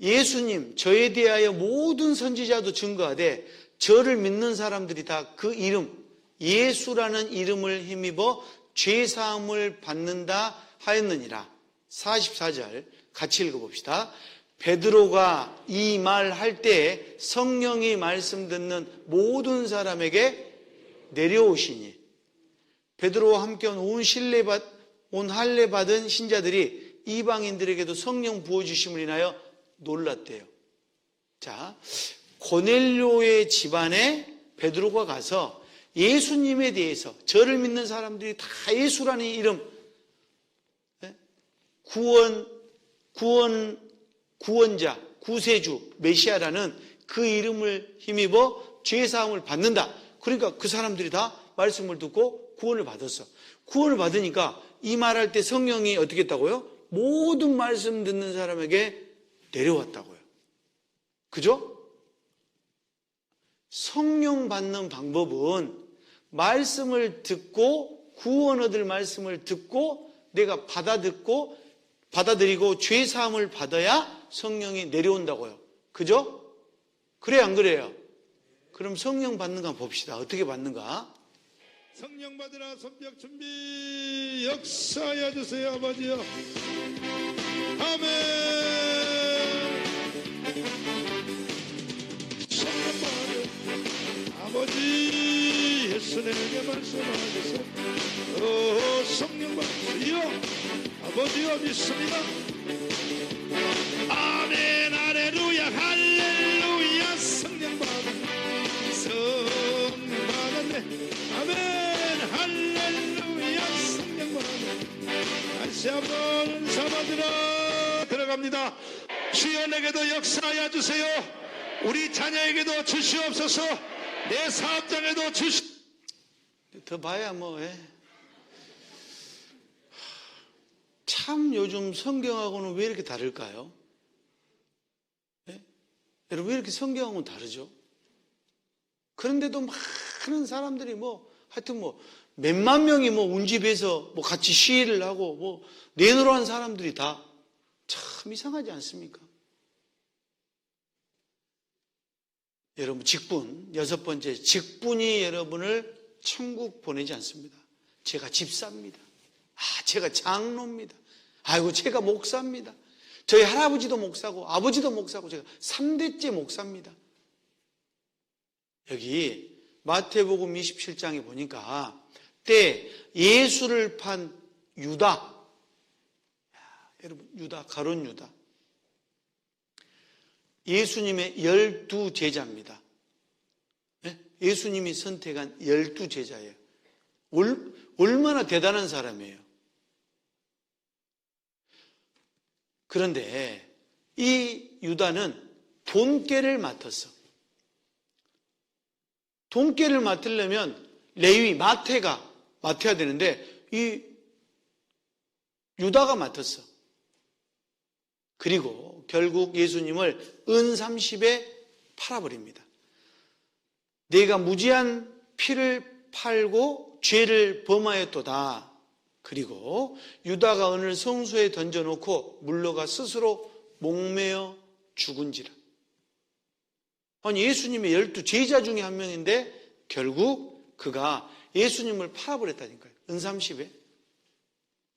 예수님, 저에 대하여 모든 선지자도 증거하되 저를 믿는 사람들이 다 그 이름, 예수라는 이름을 힘입어 죄사함을 받는다 하였느니라. 44절 같이 읽어봅시다. 베드로가 이 말 할 때 성령이 말씀 듣는 모든 사람에게 내려오시니, 베드로와 함께 온 할례 받은 신자들이 이방인들에게도 성령 부어주심을 인하여 놀랐대요. 자, 고넬료의 집안에 베드로가 가서 예수님에 대해서 저를 믿는 사람들이 다 예수라는 이름, 구원자, 구세주, 메시아라는 그 이름을 힘입어 죄사함을 받는다. 그러니까 그 사람들이 다 말씀을 듣고 구원을 받았어. 구원을 받으니까 이 말할 때 성령이 어떻게 했다고요? 모든 말씀 듣는 사람에게 내려왔다고요. 그죠? 성령 받는 방법은 말씀을 듣고 구원 얻을 말씀을 듣고 내가 받아들이고 죄사함을 받아야 성령이 내려온다고요. 그죠? 그래 안 그래요? 그럼 성령 받는 거 봅시다. 어떻게 받는가? 성령 받으라. 손뼉 준비. 역사해 주세요. 아버지요. 아멘. 성령 받으라. 아버지 예수님에게 말씀하셔서 성령 받으세요. 아버지요 믿습니다. 아멘. 할렐루야. 할렐루야. 성령 받으라. 성령 받았네. 아멘. 할렐루야. 성령 받으라. 다시 한번 은사 받으라. 들어갑니다. 주여 내게도 역사하여 주세요. 우리 자녀에게도 주시옵소서. 내 사업장에도 더 봐야 뭐. 참 요즘 성경하고는 왜 이렇게 다를까요? 여러분 왜 이렇게 성경하고는 다르죠? 그런데도 많은 사람들이 하여튼 몇만 명이 운집에서 같이 시위를 하고 내노라는 사람들이 다 참 이상하지 않습니까? 여러분 직분, 6번째, 직분이 여러분을 천국 보내지 않습니다. 제가 집사입니다. 제가 장로입니다. 아이고 제가 목사입니다. 저희 할아버지도 목사고 아버지도 목사고 제가 3대째 목사입니다. 여기 마태복음 27장에 보니까 때 예수를 판 유다, 여러분 유다, 가룟 유다, 예수님의 12제자입니다. 예수님이 선택한 12제자예요. 얼마나 대단한 사람이에요. 그런데 이 유다는 돈깨를 맡았어. 돈깨를 맡으려면 레위, 마태가 맡아야 되는데 이 유다가 맡았어. 그리고 결국 예수님을 은 30에 팔아버립니다. 내가 무지한 피를 팔고 죄를 범하였도다. 그리고 유다가 은을 성소에 던져놓고 물러가 스스로 목매어 죽은지라. 아니 예수님의 12제자 중에 한 명인데 결국 그가 예수님을 팔아버렸다니까요. 은 30에.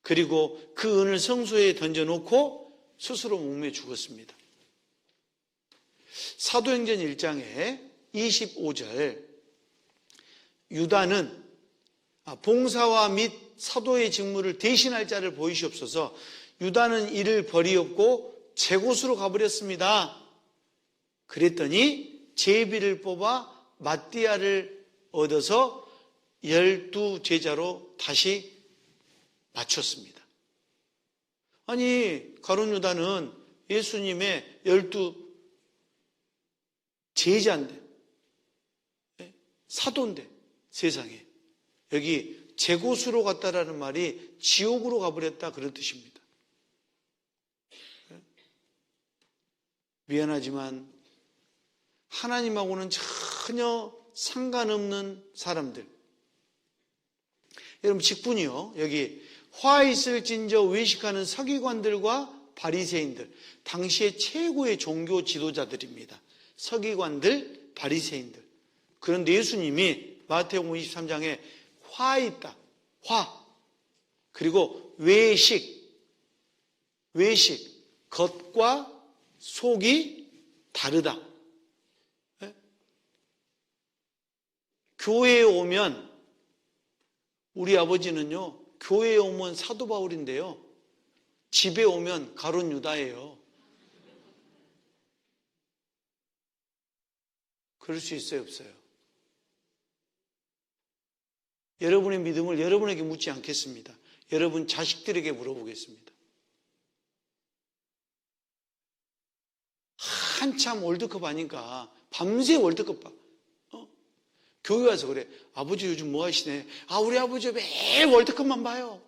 그리고 그 은을 성소에 던져놓고 스스로 목매어 죽었습니다. 사도행전 1장에 25절, 유다는 봉사와 및 사도의 직무를 대신할 자를 보이시옵소서. 유다는 이를 버리었고 제 곳으로 가버렸습니다. 그랬더니 제비를 뽑아 마띠아를 얻어서 12제자로 다시 맞췄습니다. 아니 가룟 유다는 예수님의 12제자인데, 사도인데 세상에 여기 제 곳으로 갔다라는 말이 지옥으로 가버렸다 그런 뜻입니다. 미안하지만 하나님하고는 전혀 상관없는 사람들. 여러분 직분이요. 여기 화 있을진저 외식하는 서기관들과 바리새인들, 당시의 최고의 종교 지도자들입니다. 서기관들, 바리새인들. 그런데 예수님이 마태복음 23장에 화 있다. 화. 그리고 외식. 겉과 속이 다르다. 교회에 오면, 우리 아버지는요, 교회에 오면 사도 바울인데요, 집에 오면 가룟 유다예요. 그럴 수 있어요, 없어요? 여러분의 믿음을 여러분에게 묻지 않겠습니다. 여러분 자식들에게 물어보겠습니다. 한참 월드컵 하니까 밤새 월드컵 봐. 교회 와서 그래. 아버지 요즘 뭐 하시네? 우리 아버지 매일 월드컵만 봐요.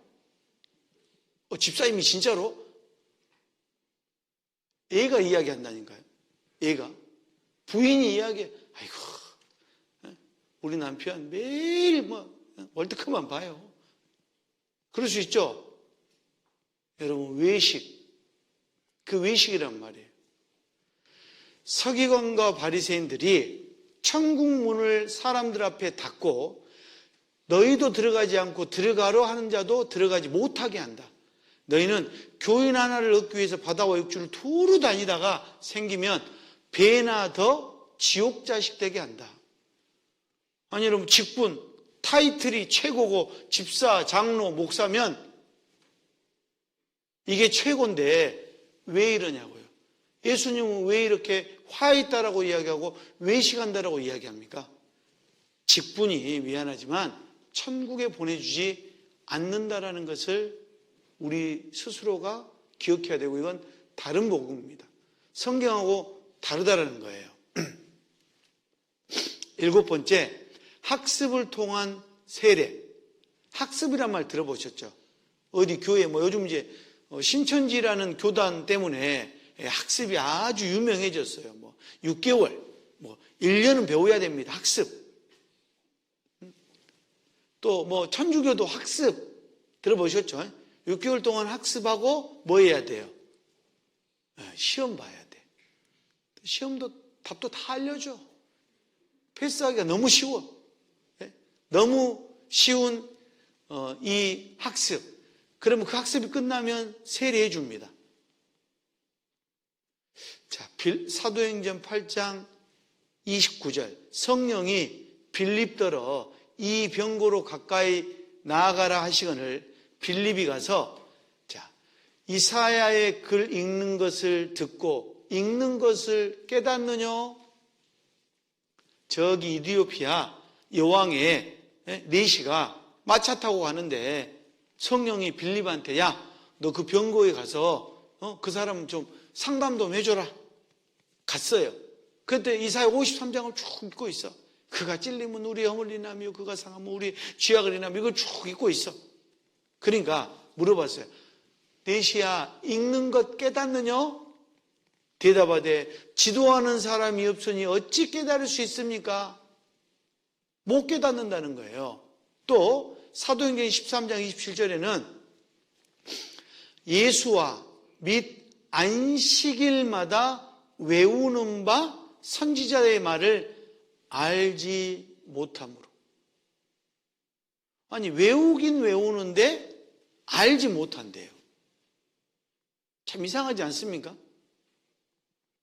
집사님이 진짜로? 애가 이야기한다니까요. 애가. 부인이 이야기해. 아이고, 우리 남편 매일 월드컵만 봐요. 그럴 수 있죠? 여러분, 외식. 그 외식이란 말이에요. 서기관과 바리새인들이 천국 문을 사람들 앞에 닫고 너희도 들어가지 않고 들어가려 하는 자도 들어가지 못하게 한다. 너희는 교인 하나를 얻기 위해서 바다와 육지를 두루 다니다가 생기면 배나 더 지옥 자식 되게 한다. 아니 여러분, 직분, 타이틀이 최고고 집사, 장로, 목사면 이게 최고인데 왜 이러냐고요. 예수님은 왜 이렇게 화있다라고 이야기하고 외식한다라고 이야기합니까? 직분이 미안하지만 천국에 보내주지 않는다라는 것을 우리 스스로가 기억해야 되고, 이건 다른 복음입니다. 성경하고 다르다라는 거예요. 7번째, 학습을 통한 세례. 학습이란 말 들어보셨죠? 어디 교회 요즘 이제 신천지라는 교단 때문에 학습이 아주 유명해졌어요. 6개월, 1년은 배워야 됩니다. 학습. 또 천주교도 학습 들어보셨죠? 6개월 동안 학습하고 뭐 해야 돼요? 시험 봐야 돼. 시험도 답도 다 알려줘. 패스하기가 너무 쉬워. 너무 쉬운 이 학습. 그러면 그 학습이 끝나면 세례해 줍니다. 자, 사도행전 8장 29절. 성령이 빌립더러 이 병고로 가까이 나아가라 하시거늘 빌립이 가서, 자, 이사야의 글 읽는 것을 듣고 읽는 것을 깨닫느냐? 저기 이디오피아 여왕의 내시가 마차 타고 가는데 성령이 빌립한테, 야, 너 그 병고에 가서 그 사람 좀 상담 좀 해줘라. 갔어요. 그때 이사야 53장을 쭉 읽고 있어. 그가 찔리면 우리 허물 인하며 그가 상하면 우리 죄악을 인하며 이걸 쭉 읽고 있어. 그러니까 물어봤어요. 내시야, 읽는 것 깨닫느냐? 대답하되 지도하는 사람이 없으니 어찌 깨달을 수 있습니까? 못 깨닫는다는 거예요. 또 사도행전 13장 27절에는 예수와 및 안식일마다 외우는 바 선지자의 말을 알지 못함으로. 아니, 외우긴 외우는데 알지 못한대요. 참 이상하지 않습니까?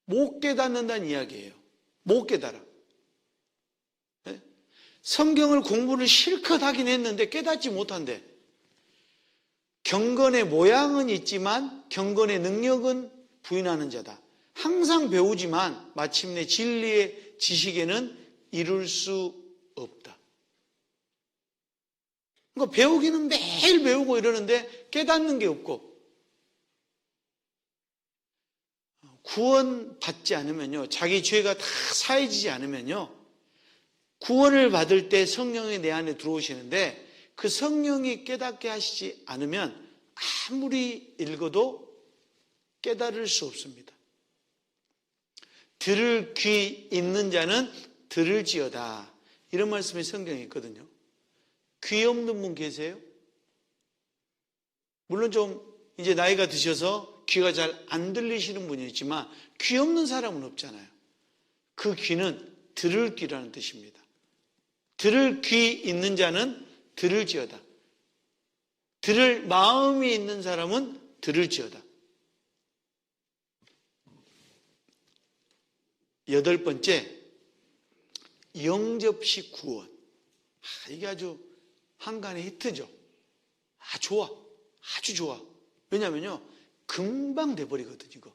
못 깨닫는다는 이야기예요. 못 깨달아. 네? 성경을 공부를 실컷 하긴 했는데 깨닫지 못한대. 경건의 모양은 있지만 경건의 능력은 부인하는 자다. 항상 배우지만 마침내 진리의 지식에는 이룰 수 없다. 그러니까 배우기는 매일 배우고 이러는데 깨닫는 게 없고, 구원 받지 않으면요, 자기 죄가 다 사해지지 않으면요, 구원을 받을 때 성령이 내 안에 들어오시는데 그 성령이 깨닫게 하시지 않으면 아무리 읽어도 깨달을 수 없습니다. 들을 귀 있는 자는 들을지어다. 이런 말씀이 성경에 있거든요. 귀 없는 분 계세요? 물론 좀 이제 나이가 드셔서 귀가 잘 안 들리시는 분이 있지만 귀 없는 사람은 없잖아요. 그 귀는 들을 귀라는 뜻입니다. 들을 귀 있는 자는 들을지어다. 들을 마음이 있는 사람은 들을지어다. 8번째, 영접식 구원. 이게 아주 한간의 히트죠. 좋아. 아주 좋아. 왜냐면요, 금방 돼버리거든요, 이거.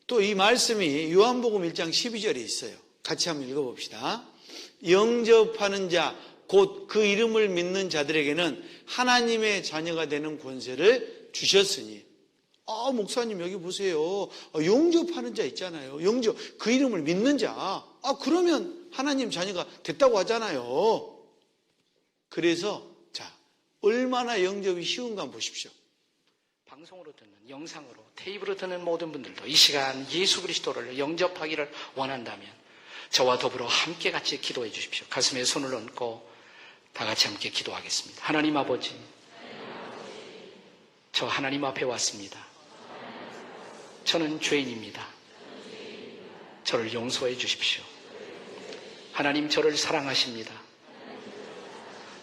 또 이 말씀이 요한복음 1장 12절에 있어요. 같이 한번 읽어봅시다. 영접하는 자 곧 그 이름을 믿는 자들에게는 하나님의 자녀가 되는 권세를 주셨으니. 목사님 여기 보세요. 영접하는 자 있잖아요. 영접, 그 이름을 믿는 자. 그러면 하나님 자녀가 됐다고 하잖아요. 그래서 자, 얼마나 영접이 쉬운가 한번 보십시오. 방송으로 듣는, 영상으로, 테이프로 듣는 모든 분들도 이 시간 예수 그리스도를 영접하기를 원한다면 저와 더불어 함께 같이 기도해 주십시오. 가슴에 손을 얹고 다 같이 함께 기도하겠습니다. 하나님 아버지, 저 하나님 앞에 왔습니다. 저는 죄인입니다. 저를 용서해 주십시오. 하나님, 저를 사랑하십니다.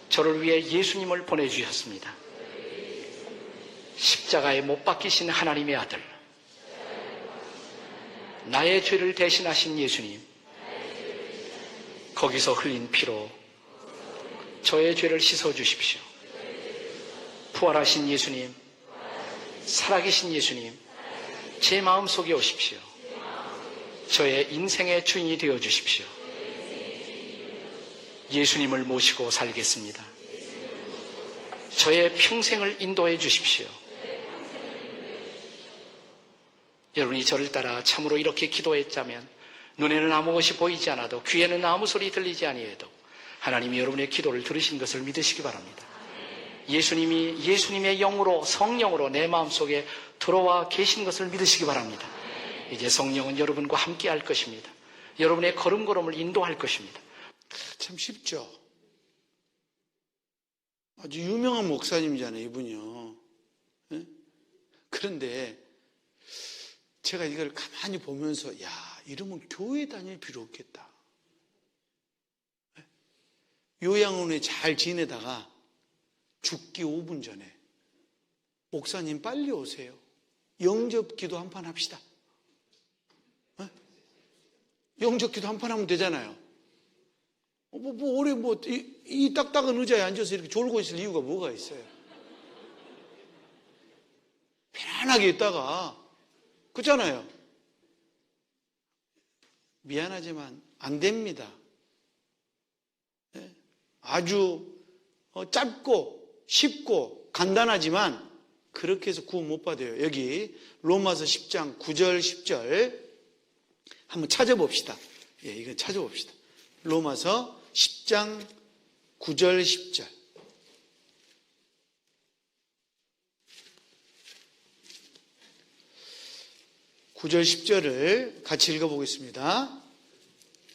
저를 위해 예수님을 보내주셨습니다. 십자가에 못 박히신 하나님의 아들, 나의 죄를 대신하신 예수님, 거기서 흘린 피로 저의 죄를 씻어주십시오. 부활하신 예수님, 살아계신 예수님, 제 마음속에 오십시오. 저의 인생의 주인이 되어주십시오. 예수님을 모시고 살겠습니다. 저의 평생을 인도해 주십시오. 여러분이 저를 따라 참으로 이렇게 기도했다면 눈에는 아무것이 보이지 않아도 귀에는 아무 소리 들리지 아니해도 하나님이 여러분의 기도를 들으신 것을 믿으시기 바랍니다. 예수님이 예수님의 영으로, 성령으로 내 마음속에 들어와 계신 것을 믿으시기 바랍니다. 이제 성령은 여러분과 함께 할 것입니다. 여러분의 걸음걸음을 인도할 것입니다. 참 쉽죠. 아주 유명한 목사님이잖아요, 이분이요. 예? 그런데 제가 이걸 가만히 보면서 이러면 교회 다닐 필요 없겠다. 예? 요양원에 잘 지내다가 죽기 5분 전에 목사님 빨리 오세요. 영접기도 한판 합시다. 예? 영접기도 한판 하면 되잖아요. 오래 이 딱딱한 의자에 앉아서 이렇게 졸고 있을 이유가 뭐가 있어요? 편안하게 있다가, 그렇잖아요. 미안하지만 안 됩니다. 아주 짧고 쉽고 간단하지만 그렇게 해서 구원 못 받아요. 여기 로마서 10장 9절 10절 한번 찾아봅시다. 이거 찾아봅시다. 로마서 10장 9절 10절. (9절) (10절을) 같이 읽어보겠습니다.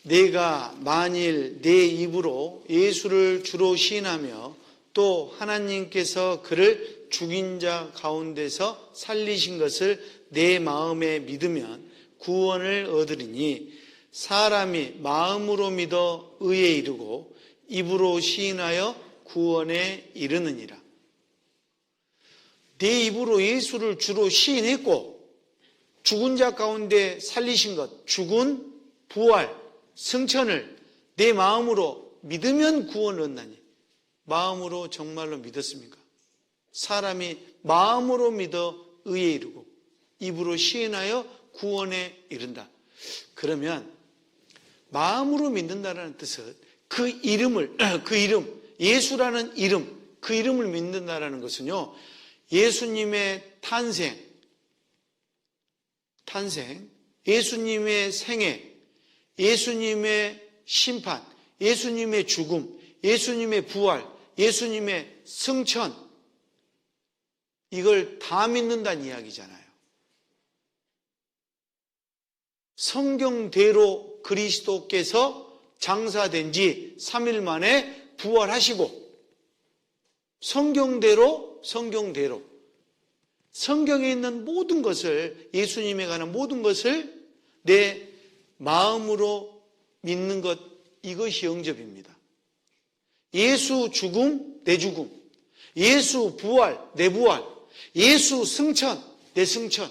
내가 만일 내 입으로 예수를 주로 시인하며 또 하나님께서 그를 죽인 자 가운데서 살리신 것을 내 마음에 믿으면 구원을 얻으리니 사람이 마음으로 믿어 의에 이르고 입으로 시인하여 구원에 이르느니라. 내 입으로 예수를 주로 시인했고 죽은 자 가운데 살리신 것, 죽은 부활, 승천을 내 마음으로 믿으면 구원을 얻나니. 마음으로 정말로 믿었습니까? 사람이 마음으로 믿어 의에 이르고 입으로 시인하여 구원에 이른다. 그러면 마음으로 믿는다는 뜻은 그 이름, 예수라는 이름, 그 이름을 믿는다는 것은요, 예수님의 탄생, 예수님의 생애, 예수님의 심판, 예수님의 죽음, 예수님의 부활, 예수님의 승천, 이걸 다 믿는다는 이야기잖아요. 성경대로 그리스도께서 장사된 지 3일 만에 부활하시고, 성경대로 성경에 있는 모든 것을, 예수님에 관한 모든 것을 내 마음으로 믿는 것, 이것이 영접입니다. 예수 죽음, 내 죽음, 예수 부활, 내 부활, 예수 승천, 내 승천.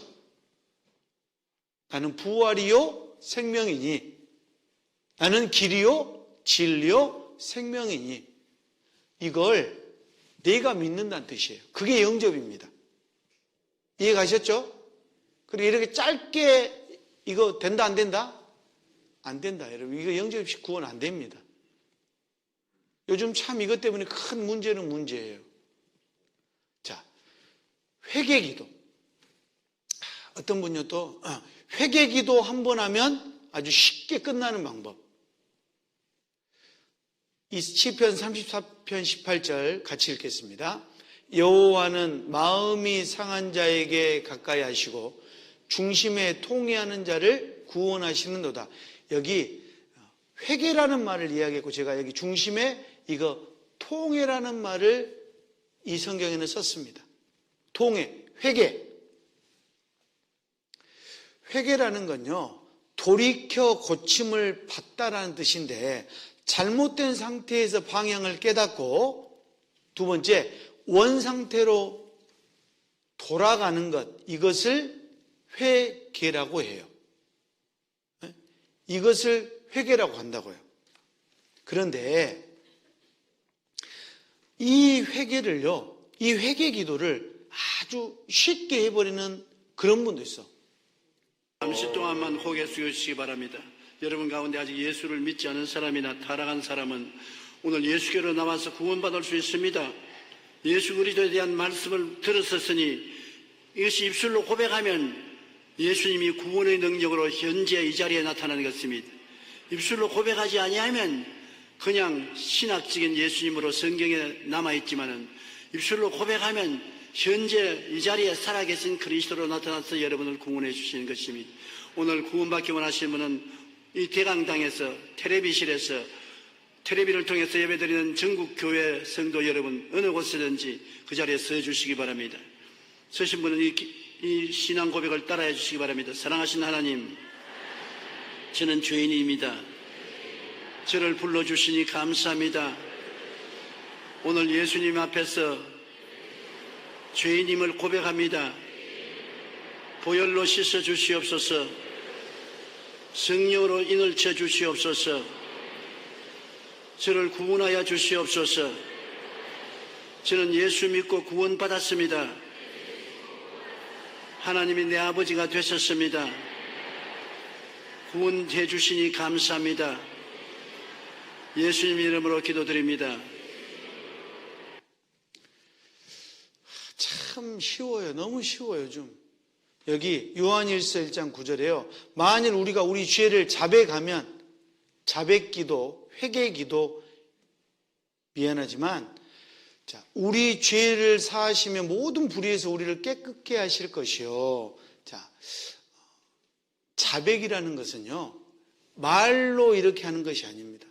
나는 부활이요 생명이니, 나는 길이요 진리요 생명이니, 이걸 내가 믿는다는 뜻이에요. 그게 영접입니다. 이해 가셨죠? 그리고 이렇게 짧게 이거 된다 안 된다? 안 된다, 여러분. 이거 영접 없이 구원 안 됩니다. 요즘 참 이것 때문에 큰 문제는 문제예요. 자, 회개기도. 어떤 분요 또 회개기도 한 번 하면 아주 쉽게 끝나는 방법. 이 시편 34편 18절 같이 읽겠습니다. 여호와는 마음이 상한 자에게 가까이 하시고 중심에 통회하는 자를 구원하시는도다. 여기 회개라는 말을 이야기했고 제가 여기 중심에 이거 통회라는 말을 이 성경에는 썼습니다. 통회, 회개. 회개라는 건요, 돌이켜 고침을 받다라는 뜻인데 잘못된 상태에서 방향을 깨닫고 두 번째, 원상태로 돌아가는 것, 이것을 회개라고 해요. 이것을 회개라고 한다고요. 그런데 이 회개를요, 이 회개 기도를 아주 쉽게 해버리는 그런 분도 있어. 잠시 동안만 고개 숙여주시기 바랍니다. 여러분 가운데 아직 예수를 믿지 않은 사람이나 타락한 사람은 오늘 예수께로 나와서 구원받을 수 있습니다. 예수 그리스도에 대한 말씀을 들었었으니 이것이 입술로 고백하면 예수님이 구원의 능력으로 현재 이 자리에 나타나는 것입니다. 입술로 고백하지 아니하면 그냥 신학적인 예수님으로 성경에 남아있지만은 입술로 고백하면 현재 이 자리에 살아계신 그리스도로 나타나서 여러분을 구원해 주시는 것입니다. 오늘 구원받기 원하시는 분은 이 대강당에서 텔레비실에서 텔레비를 통해서 예배드리는 전국 교회 성도 여러분 어느 곳이든지 그 자리에 서 주시기 바랍니다. 서신 분은 이 신앙 고백을 따라해 주시기 바랍니다. 사랑하신 하나님, 저는 죄인입니다. 저를 불러주시니 감사합니다. 오늘 예수님 앞에서 죄인임을 고백합니다. 보혈로 씻어 주시옵소서. 성령으로 인을 쳐 주시옵소서. 저를 구원하여 주시옵소서. 저는 예수 믿고 구원받았습니다. 하나님이 내 아버지가 되셨습니다. 구원해 주시니 감사합니다. 예수님 이름으로 기도드립니다. 참 쉬워요. 너무 쉬워요. 좀 여기 요한일서 1장 9절에요. 만일 우리가 우리 죄를 자백하면 자백기도, 회개기도 미안하지만 자, 우리 죄를 사하시며 모든 불의에서 우리를 깨끗게 하실 것이요. 자, 자백이라는 것은요, 말로 이렇게 하는 것이 아닙니다.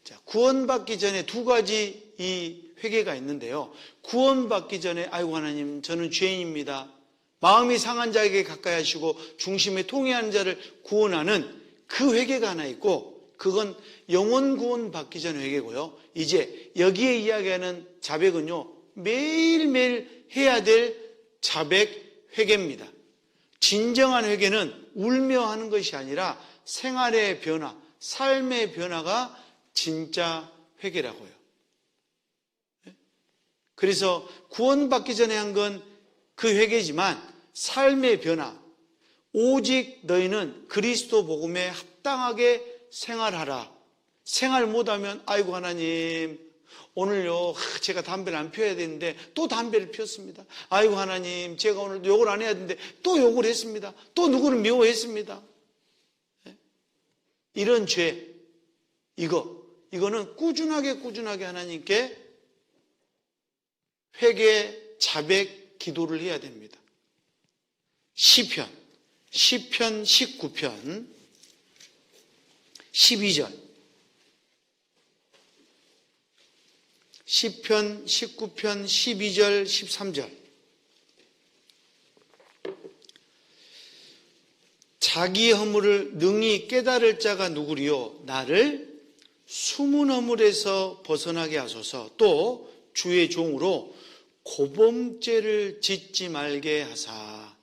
자, 구원받기 전에 두 가지 이 회개가 있는데요. 구원받기 전에 아이고 하나님 저는 죄인입니다. 마음이 상한 자에게 가까이 하시고 중심에 통회하는 자를 구원하는 그 회개가 하나 있고 그건 영원 구원 받기 전 회개고요. 이제 여기에 이야기하는 자백은요. 매일매일 해야 될 자백 회개입니다. 진정한 회개는 울며 하는 것이 아니라 생활의 변화, 삶의 변화가 진짜 회개라고요. 그래서 구원받기 전에 한 건 그 회개지만 삶의 변화, 오직 너희는 그리스도 복음에 합당하게 생활하라. 생활 못하면 아이고 하나님 오늘요 제가 담배를 안 피워야 되는데 또 담배를 피웠습니다. 아이고 하나님 제가 오늘 욕을 안 해야 되는데 또 욕을 했습니다. 또 누구를 미워했습니다. 이런 죄, 이거는 꾸준하게 하나님께 회개, 자백, 기도를 해야 됩니다. 시편 19편 12절 시편 19편 12절 13절 자기 허물을 능히 깨달을 자가 누구리요? 나를 숨은 허물에서 벗어나게 하소서. 또 주의 종으로 고범죄를 짓지 말게 하사.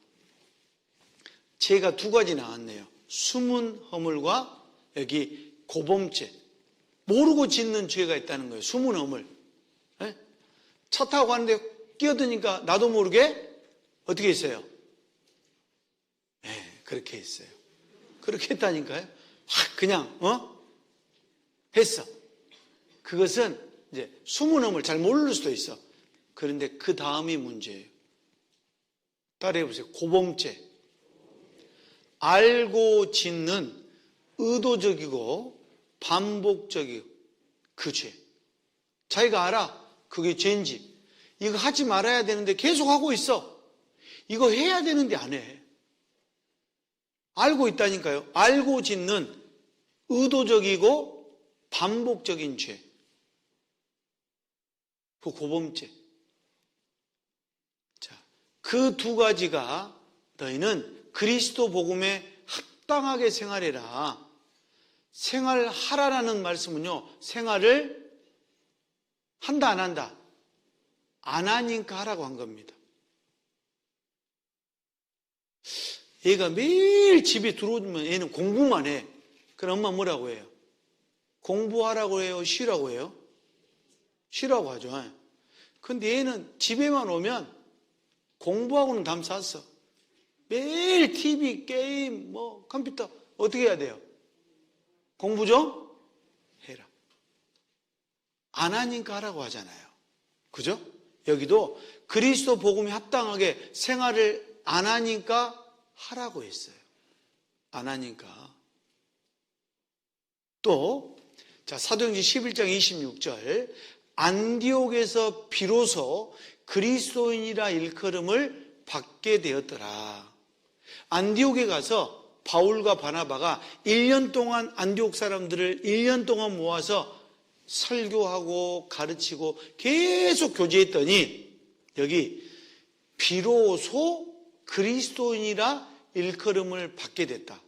죄가 두 가지 나왔네요. 숨은 허물과 여기 고범죄. 모르고 짓는 죄가 있다는 거예요. 숨은 허물. 차 타고 가는데 끼어드니까 나도 모르게 어떻게 했어요? 그렇게 했어요. 그렇게 했다니까요. 확 그냥 했어. 그것은 이제 숨은 음을 잘 모를 수도 있어. 그런데 그 다음이 문제예요. 따라해 보세요. 고범죄. 알고 짓는 의도적이고 반복적이고 그 죄. 자기가 알아. 그게 죄인지. 이거 하지 말아야 되는데 계속 하고 있어. 이거 해야 되는데 안 해. 알고 있다니까요. 알고 짓는 의도적이고 반복적인 죄. 그 고범죄. 자, 그 두 가지가 너희는 그리스도 복음에 합당하게 생활해라. 생활하라라는 말씀은요, 생활을 한다, 안 한다? 안 하니까 하라고 한 겁니다. 얘가 매일 집에 들어오면 얘는 공부만 해. 그럼 엄마 뭐라고 해요? 공부하라고 해요? 쉬라고 해요? 쉬라고 하죠. 근데 얘는 집에만 오면 공부하고는 담 쌌어. 매일 TV, 게임, 컴퓨터 어떻게 해야 돼요? 공부 좀 해라. 안 하니까 하라고 하잖아요. 그죠? 여기도 그리스도 복음에 합당하게 생활을 안 하니까 하라고 했어요. 안 하니까. 또, 자, 사도행전 11장 26절. 안디옥에서 비로소 그리스도인이라 일컬음을 받게 되었더라. 안디옥에 가서 바울과 바나바가 1년 동안 안디옥 사람들을 1년 동안 모아서 설교하고 가르치고 계속 교제했더니 여기 비로소 그리스도인이라 일컬음을 받게 됐다.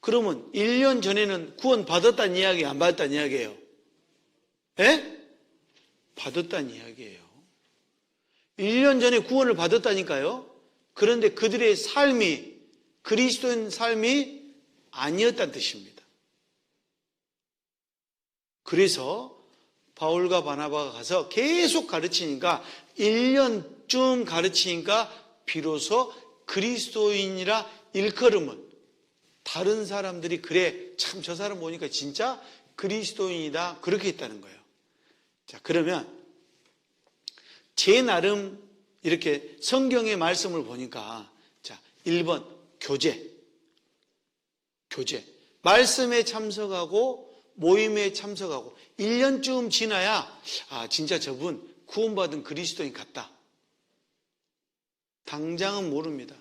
그러면 1년 전에는 구원 받았다는 이야기, 안 받았다는 이야기예요? 예? 받았다는 이야기예요. 1년 전에 구원을 받았다니까요. 그런데 그들의 삶이 그리스도인 삶이 아니었다는 뜻입니다. 그래서 바울과 바나바가 가서 계속 가르치니까 1년쯤 가르치니까 비로소 그리스도인이라 일컬음은 다른 사람들이 그래 참 저 사람 보니까 진짜 그리스도인이다 그렇게 했다는 거예요. 자, 그러면 제 나름 이렇게 성경의 말씀을 보니까 자, 1번 교제. 말씀에 참석하고 모임에 참석하고 1년쯤 지나야 진짜 저분 구원받은 그리스도인 같다. 당장은 모릅니다.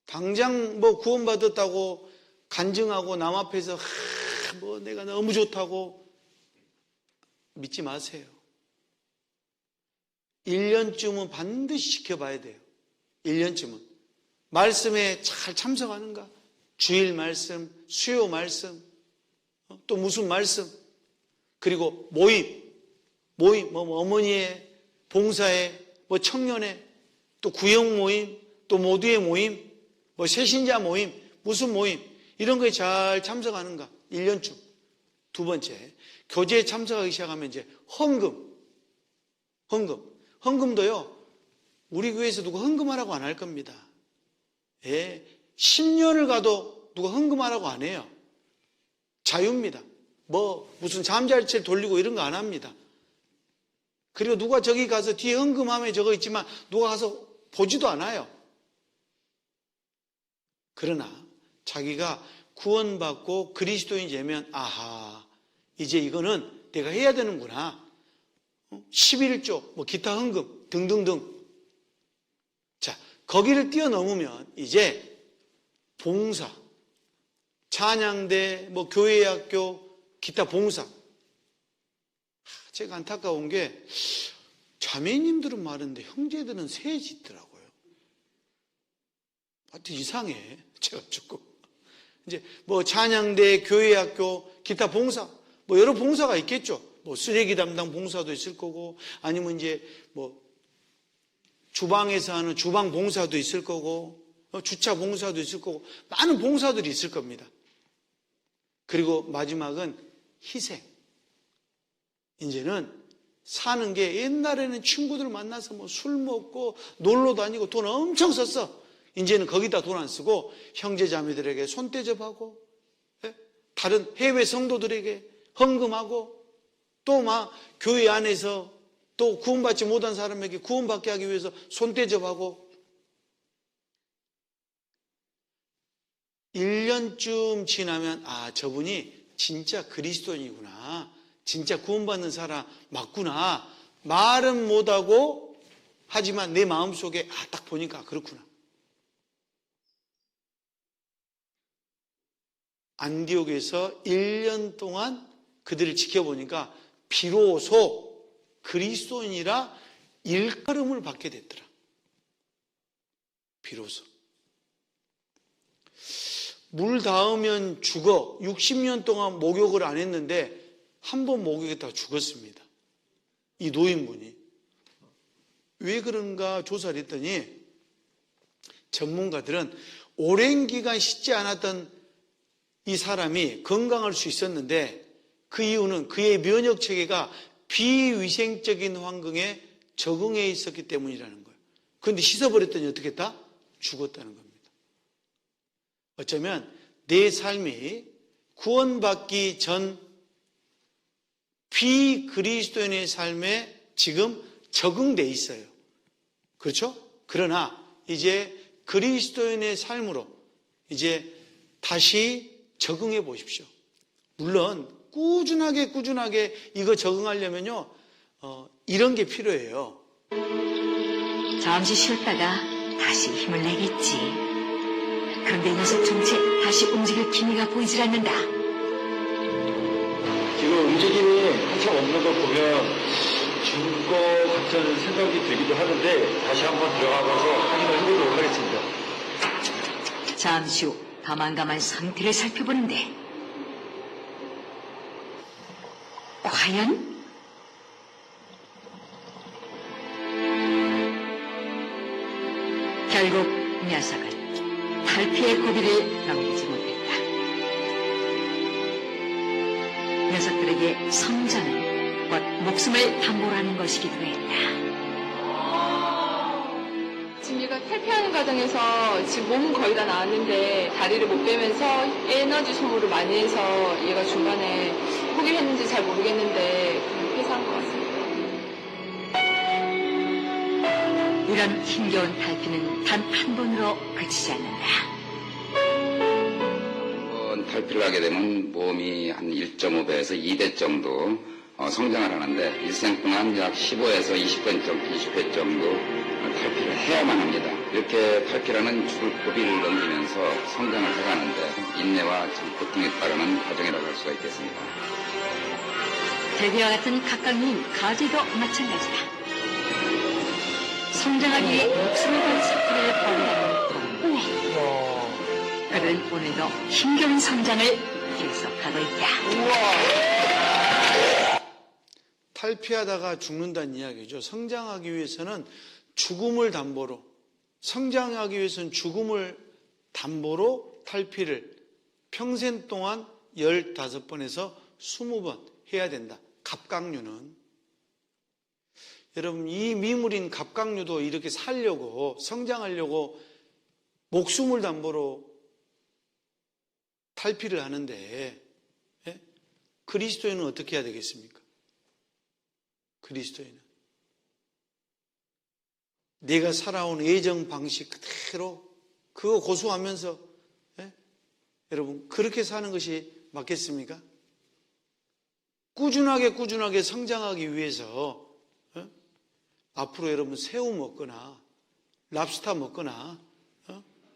당장 구원받았다고 간증하고 남 앞에서 내가 너무 좋다고 믿지 마세요. 1년쯤은 반드시 지켜봐야 돼요. 1년쯤은. 말씀에 잘 참석하는가? 주일 말씀, 수요 말씀, 또 무슨 말씀? 그리고 모임, 어머니의 봉사회, 청년회, 또 구역 모임, 또 모두의 모임, 새신자 모임, 무슨 모임, 이런 거에 잘 참석하는가? 1년쯤. 두 번째, 교제에 참석하기 시작하면 이제 헌금도요, 우리 교회에서 누가 헌금하라고 안 할 겁니다. 예, 10년을 가도 누가 헌금하라고 안 해요. 자유입니다. 무슨 잠자리채 돌리고 이런 거 안 합니다. 그리고 누가 저기 가서 뒤에 헌금함에 적어 있지만 누가 가서 보지도 않아요. 그러나 자기가 구원받고 그리스도인이 되면 이제 이거는 내가 해야 되는구나. 11조, 기타 헌금 등등등. 자, 거기를 뛰어넘으면 이제 봉사, 찬양대, 교회학교, 기타 봉사. 제가 안타까운 게 자매님들은 많은데 형제들은 세지더라고요. 하여튼 이상해. 제가 죽고. 이제 찬양대, 교회학교, 기타 봉사, 여러 봉사가 있겠죠. 쓰레기 담당 봉사도 있을 거고, 아니면 이제 주방에서 하는 주방 봉사도 있을 거고, 주차 봉사도 있을 거고, 많은 봉사들이 있을 겁니다. 그리고 마지막은 희생. 이제는 사는 게 옛날에는 친구들 만나서 술 먹고 놀러 다니고 돈 엄청 썼어. 이제는 거기다 돈 안 쓰고 형제 자매들에게 손대접하고 다른 해외 성도들에게 헌금하고 또 막 교회 안에서 또 구원받지 못한 사람에게 구원받게 하기 위해서 손대접하고 1년쯤 지나면 저분이 진짜 그리스도인이구나, 진짜 구원받는 사람 맞구나, 말은 못하고 하지만 내 마음속에 딱 보니까 그렇구나. 안디옥에서 1년 동안 그들을 지켜보니까 비로소 그리스도인이라 일컬음을 받게 됐더라. 비로소. 물 닿으면 죽어. 60년 동안 목욕을 안 했는데 한 번 목욕했다가 죽었습니다. 이 노인분이. 왜 그런가 조사를 했더니 전문가들은 오랜 기간 씻지 않았던 이 사람이 건강할 수 있었는데 그 이유는 그의 면역 체계가 비위생적인 환경에 적응해 있었기 때문이라는 거예요. 그런데 씻어버렸더니 어떻게 했다? 죽었다는 겁니다. 어쩌면 내 삶이 구원받기 전 비그리스도인의 삶에 지금 적응돼 있어요. 그렇죠? 그러나 이제 그리스도인의 삶으로 이제 다시 적응해 보십시오. 물론 꾸준하게 이거 적응하려면요, 이런 게 필요해요. 잠시 쉬었다가 다시 힘을 내겠지. 그런데 이 녀석 정체 다시 움직일 기미가 보이질 않는다. 지금 움직임이 한참 없는 걸 보면 죽을 것 같은 생각이 들기도 하는데 다시 한번 들어가봐서 확인을 해보도록 하겠습니다. 잠시 후 가만가만 상태를 살펴보는데 과연? 결국 녀석은 탈피의 고비를 넘기지 못했다. 녀석들에게 성장은 곧 목숨을 담보로 하는 것이기도 했다. 지금 얘가 탈피하는 과정에서 지금 몸은 거의 다 나왔는데 다리를 못 빼면서 에너지 소모를 많이 해서 얘가 중간에 포기를 했는지 잘 모르겠는데 회사한 것 같습니다. 이런 힘겨운 탈피는 단 한 번으로 그치지 않는다. 탈피를 하게 되면 몸이 한 1.5배에서 2배 정도 성장을 하는데 일생 동안 약 15에서 20회 정도 탈피를 해야만 합니다. 이렇게 탈피라는 죽을 고비를 넘기면서 성장을 해가는데 인내와 참 고통에 따르는 과정이라고 할 수가 있겠습니다. 대비와 같은 각각인 가지도 마찬가지다. 성장하기 위해 목숨을 건 사건을 벌이는 동물. 그들은 오늘도 힘겨운 성장을 계속하고 있다. 탈피하다가 죽는다는 이야기죠. 성장하기 위해서는 죽음을 담보로, 성장하기 위해서는 죽음을 담보로 탈피를 평생 동안 15번에서 20번 해야 된다. 갑각류는. 여러분, 이 미물인 갑각류도 이렇게 살려고, 성장하려고 목숨을 담보로 탈피를 하는데, 그리스도인은 어떻게 해야 되겠습니까? 그리스도인은 내가 살아온 애정 방식 그대로 그거 고수하면서 여러분 그렇게 사는 것이 맞겠습니까? 꾸준하게 성장하기 위해서 앞으로 여러분 새우 먹거나 랍스터 먹거나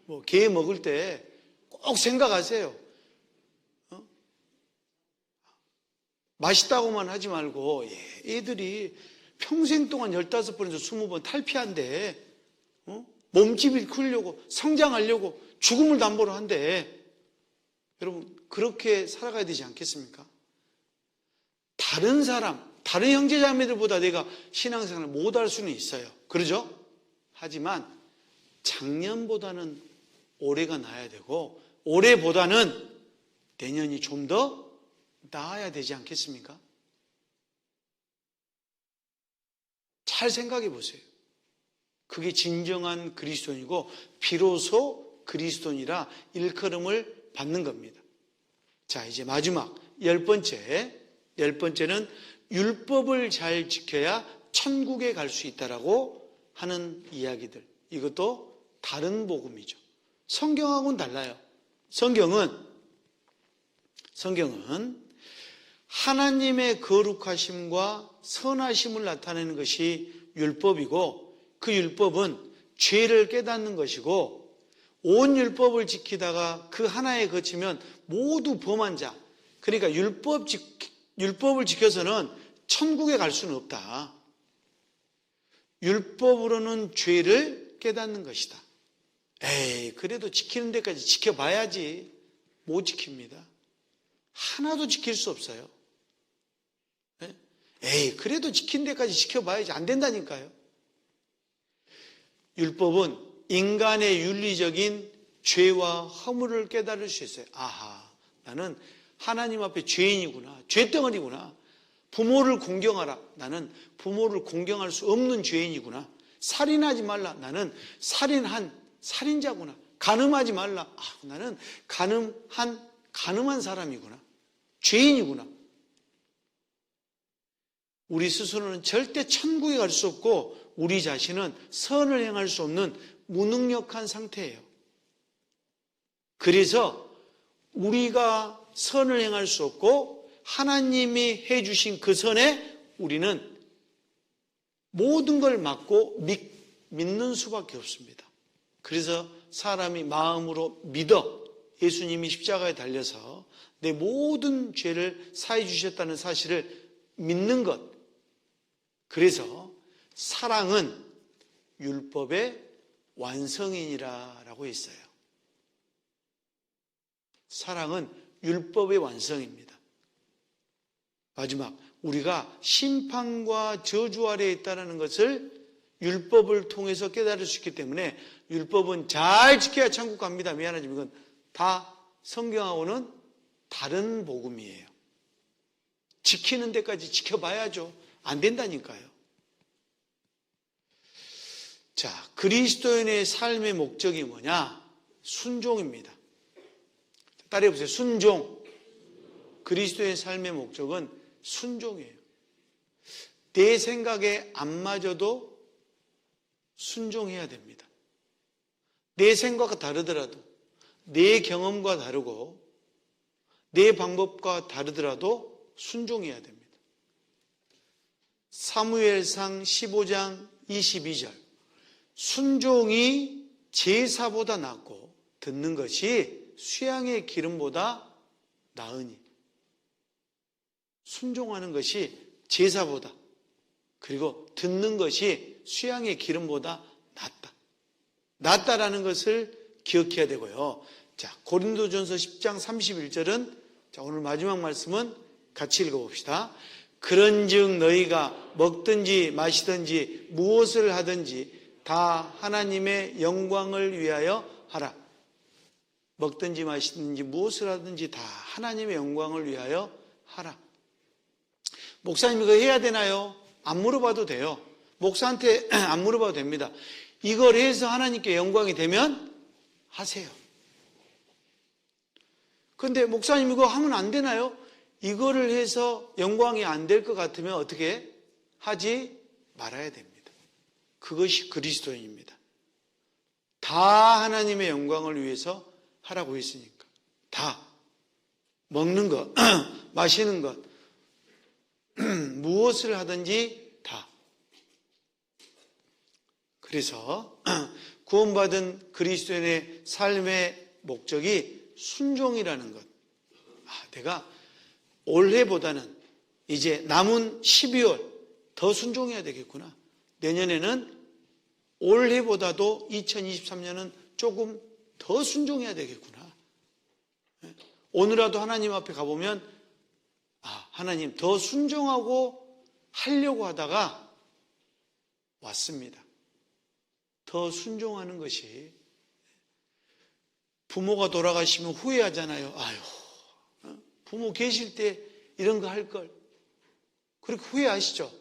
뭐 게 먹을 때 꼭 생각하세요. 맛있다고만 하지 말고 애들이 평생 동안 15번에서 20번 탈피한대. 몸집이 크려고 성장하려고 죽음을 담보로 한대. 여러분 그렇게 살아가야 되지 않겠습니까? 다른 사람, 다른 형제자매들보다 내가 신앙생활을 못할 수는 있어요. 그러죠? 하지만 작년보다는 올해가 나아야 되고 올해보다는 내년이 좀 더 나아야 되지 않겠습니까? 잘 생각해 보세요. 그게 진정한 그리스도인이고 비로소 그리스도인이라 일컬음을 받는 겁니다. 자, 이제 마지막 10번째는 율법을 잘 지켜야 천국에 갈 수 있다라고 하는 이야기들. 이것도 다른 복음이죠. 성경하고는 달라요. 성경은 하나님의 거룩하심과 선하심을 나타내는 것이 율법이고, 그 율법은 죄를 깨닫는 것이고, 온 율법을 지키다가 그 하나에 거치면 모두 범한 자, 그러니까 율법을 지켜서는 천국에 갈 수는 없다. 율법으로는 죄를 깨닫는 것이다. 에이, 그래도 지키는 데까지 지켜봐야지. 못 지킵니다. 하나도 지킬 수 없어요. 에이, 그래도 지킨 데까지 지켜봐야지. 안 된다니까요. 율법은 인간의 윤리적인 죄와 허물을 깨달을 수 있어요. 아하, 나는 하나님 앞에 죄인이구나. 죄덩어리구나. 부모를 공경하라. 나는 부모를 공경할 수 없는 죄인이구나. 살인하지 말라. 나는 살인한 살인자구나. 간음하지 말라. 나는 간음한 사람이구나. 죄인이구나. 우리 스스로는 절대 천국에 갈 수 없고, 우리 자신은 선을 행할 수 없는 무능력한 상태예요. 그래서 우리가 선을 행할 수 없고, 하나님이 해주신 그 선에 우리는 모든 걸 맡고 믿는 수밖에 없습니다. 그래서 사람이 마음으로 믿어 예수님이 십자가에 달려서 내 모든 죄를 사해 주셨다는 사실을 믿는 것. 그래서 사랑은 율법의 완성이니라라고 했어요. 사랑은 율법의 완성입니다. 마지막, 우리가 심판과 저주 아래에 있다는 것을 율법을 통해서 깨달을 수 있기 때문에, 율법은 잘 지켜야 천국 갑니다. 미안하지만 이건 다 성경하고는 다른 복음이에요. 지키는 데까지 지켜봐야죠. 안 된다니까요. 자, 그리스도인의 삶의 목적이 뭐냐? 순종입니다. 따라해보세요. 순종. 그리스도의 삶의 목적은 순종이에요. 내 생각에 안 맞아도 순종해야 됩니다. 내 생각과 다르더라도, 내 경험과 다르고, 내 방법과 다르더라도 순종해야 됩니다. 사무엘상 15장 22절. 순종이 제사보다 낫고 듣는 것이 수양의 기름보다 나으니. 순종하는 것이 제사보다, 그리고 듣는 것이 수양의 기름보다 낫다라는 것을 기억해야 되고요. 자, 고린도전서 10장 31절은, 자, 오늘 마지막 말씀은 같이 읽어봅시다. 그런즉 너희가 먹든지 마시든지 무엇을 하든지 다 하나님의 영광을 위하여 하라. 먹든지 마시든지 무엇을 하든지 다 하나님의 영광을 위하여 하라. 목사님 이거 해야 되나요? 안 물어봐도 돼요. 목사한테 안 물어봐도 됩니다. 이걸 해서 하나님께 영광이 되면 하세요. 그런데 목사님 이거 하면 안 되나요? 이거를 해서 영광이 안 될 것 같으면 어떻게 하지 말아야 됩니다. 그것이 그리스도인입니다. 다 하나님의 영광을 위해서 하라고 했으니까. 다. 먹는 것, 마시는 것, 무엇을 하든지 다. 그래서 구원받은 그리스도인의 삶의 목적이 순종이라는 것. 내가 올해보다는 이제 남은 12월 더 순종해야 되겠구나. 내년에는 올해보다도 2023년은 조금 더 순종해야 되겠구나. 오늘라도 하나님 앞에 가보면 하나님 더 순종하고 하려고 하다가 왔습니다. 더 순종하는 것이, 부모가 돌아가시면 후회하잖아요. 부모 계실 때 이런 거 할 걸. 그렇게 후회하시죠?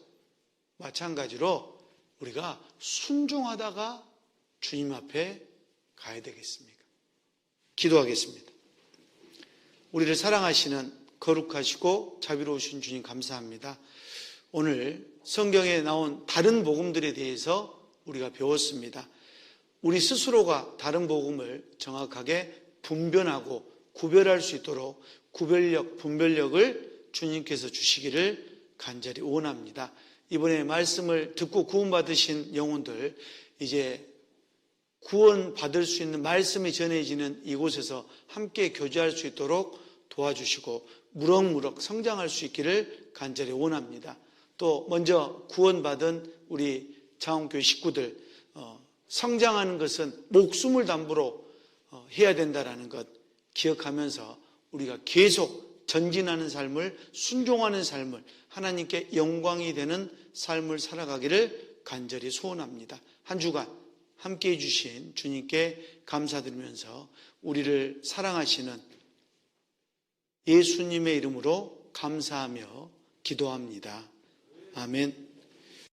마찬가지로 우리가 순종하다가 주님 앞에 가야 되겠습니까? 기도하겠습니다. 우리를 사랑하시는 거룩하시고 자비로우신 주님 감사합니다. 오늘 성경에 나온 다른 복음들에 대해서 우리가 배웠습니다. 우리 스스로가 다른 복음을 정확하게 분별하고 구별할 수 있도록 구별력, 분별력을 주님께서 주시기를 간절히 원합니다. 이번에 말씀을 듣고 구원받으신 영혼들, 이제 구원받을 수 있는 말씀이 전해지는 이곳에서 함께 교제할 수 있도록 도와주시고 무럭무럭 성장할 수 있기를 간절히 원합니다. 또 먼저 구원받은 우리 장원교회 식구들, 성장하는 것은 목숨을 담보로 해야 된다는 것 기억하면서 우리가 계속 전진하는 삶을, 순종하는 삶을, 하나님께 영광이 되는 삶을 살아가기를 간절히 소원합니다. 한 주간 함께해 주신 주님께 감사드리면서 우리를 사랑하시는 예수님의 이름으로 감사하며 기도합니다. 아멘.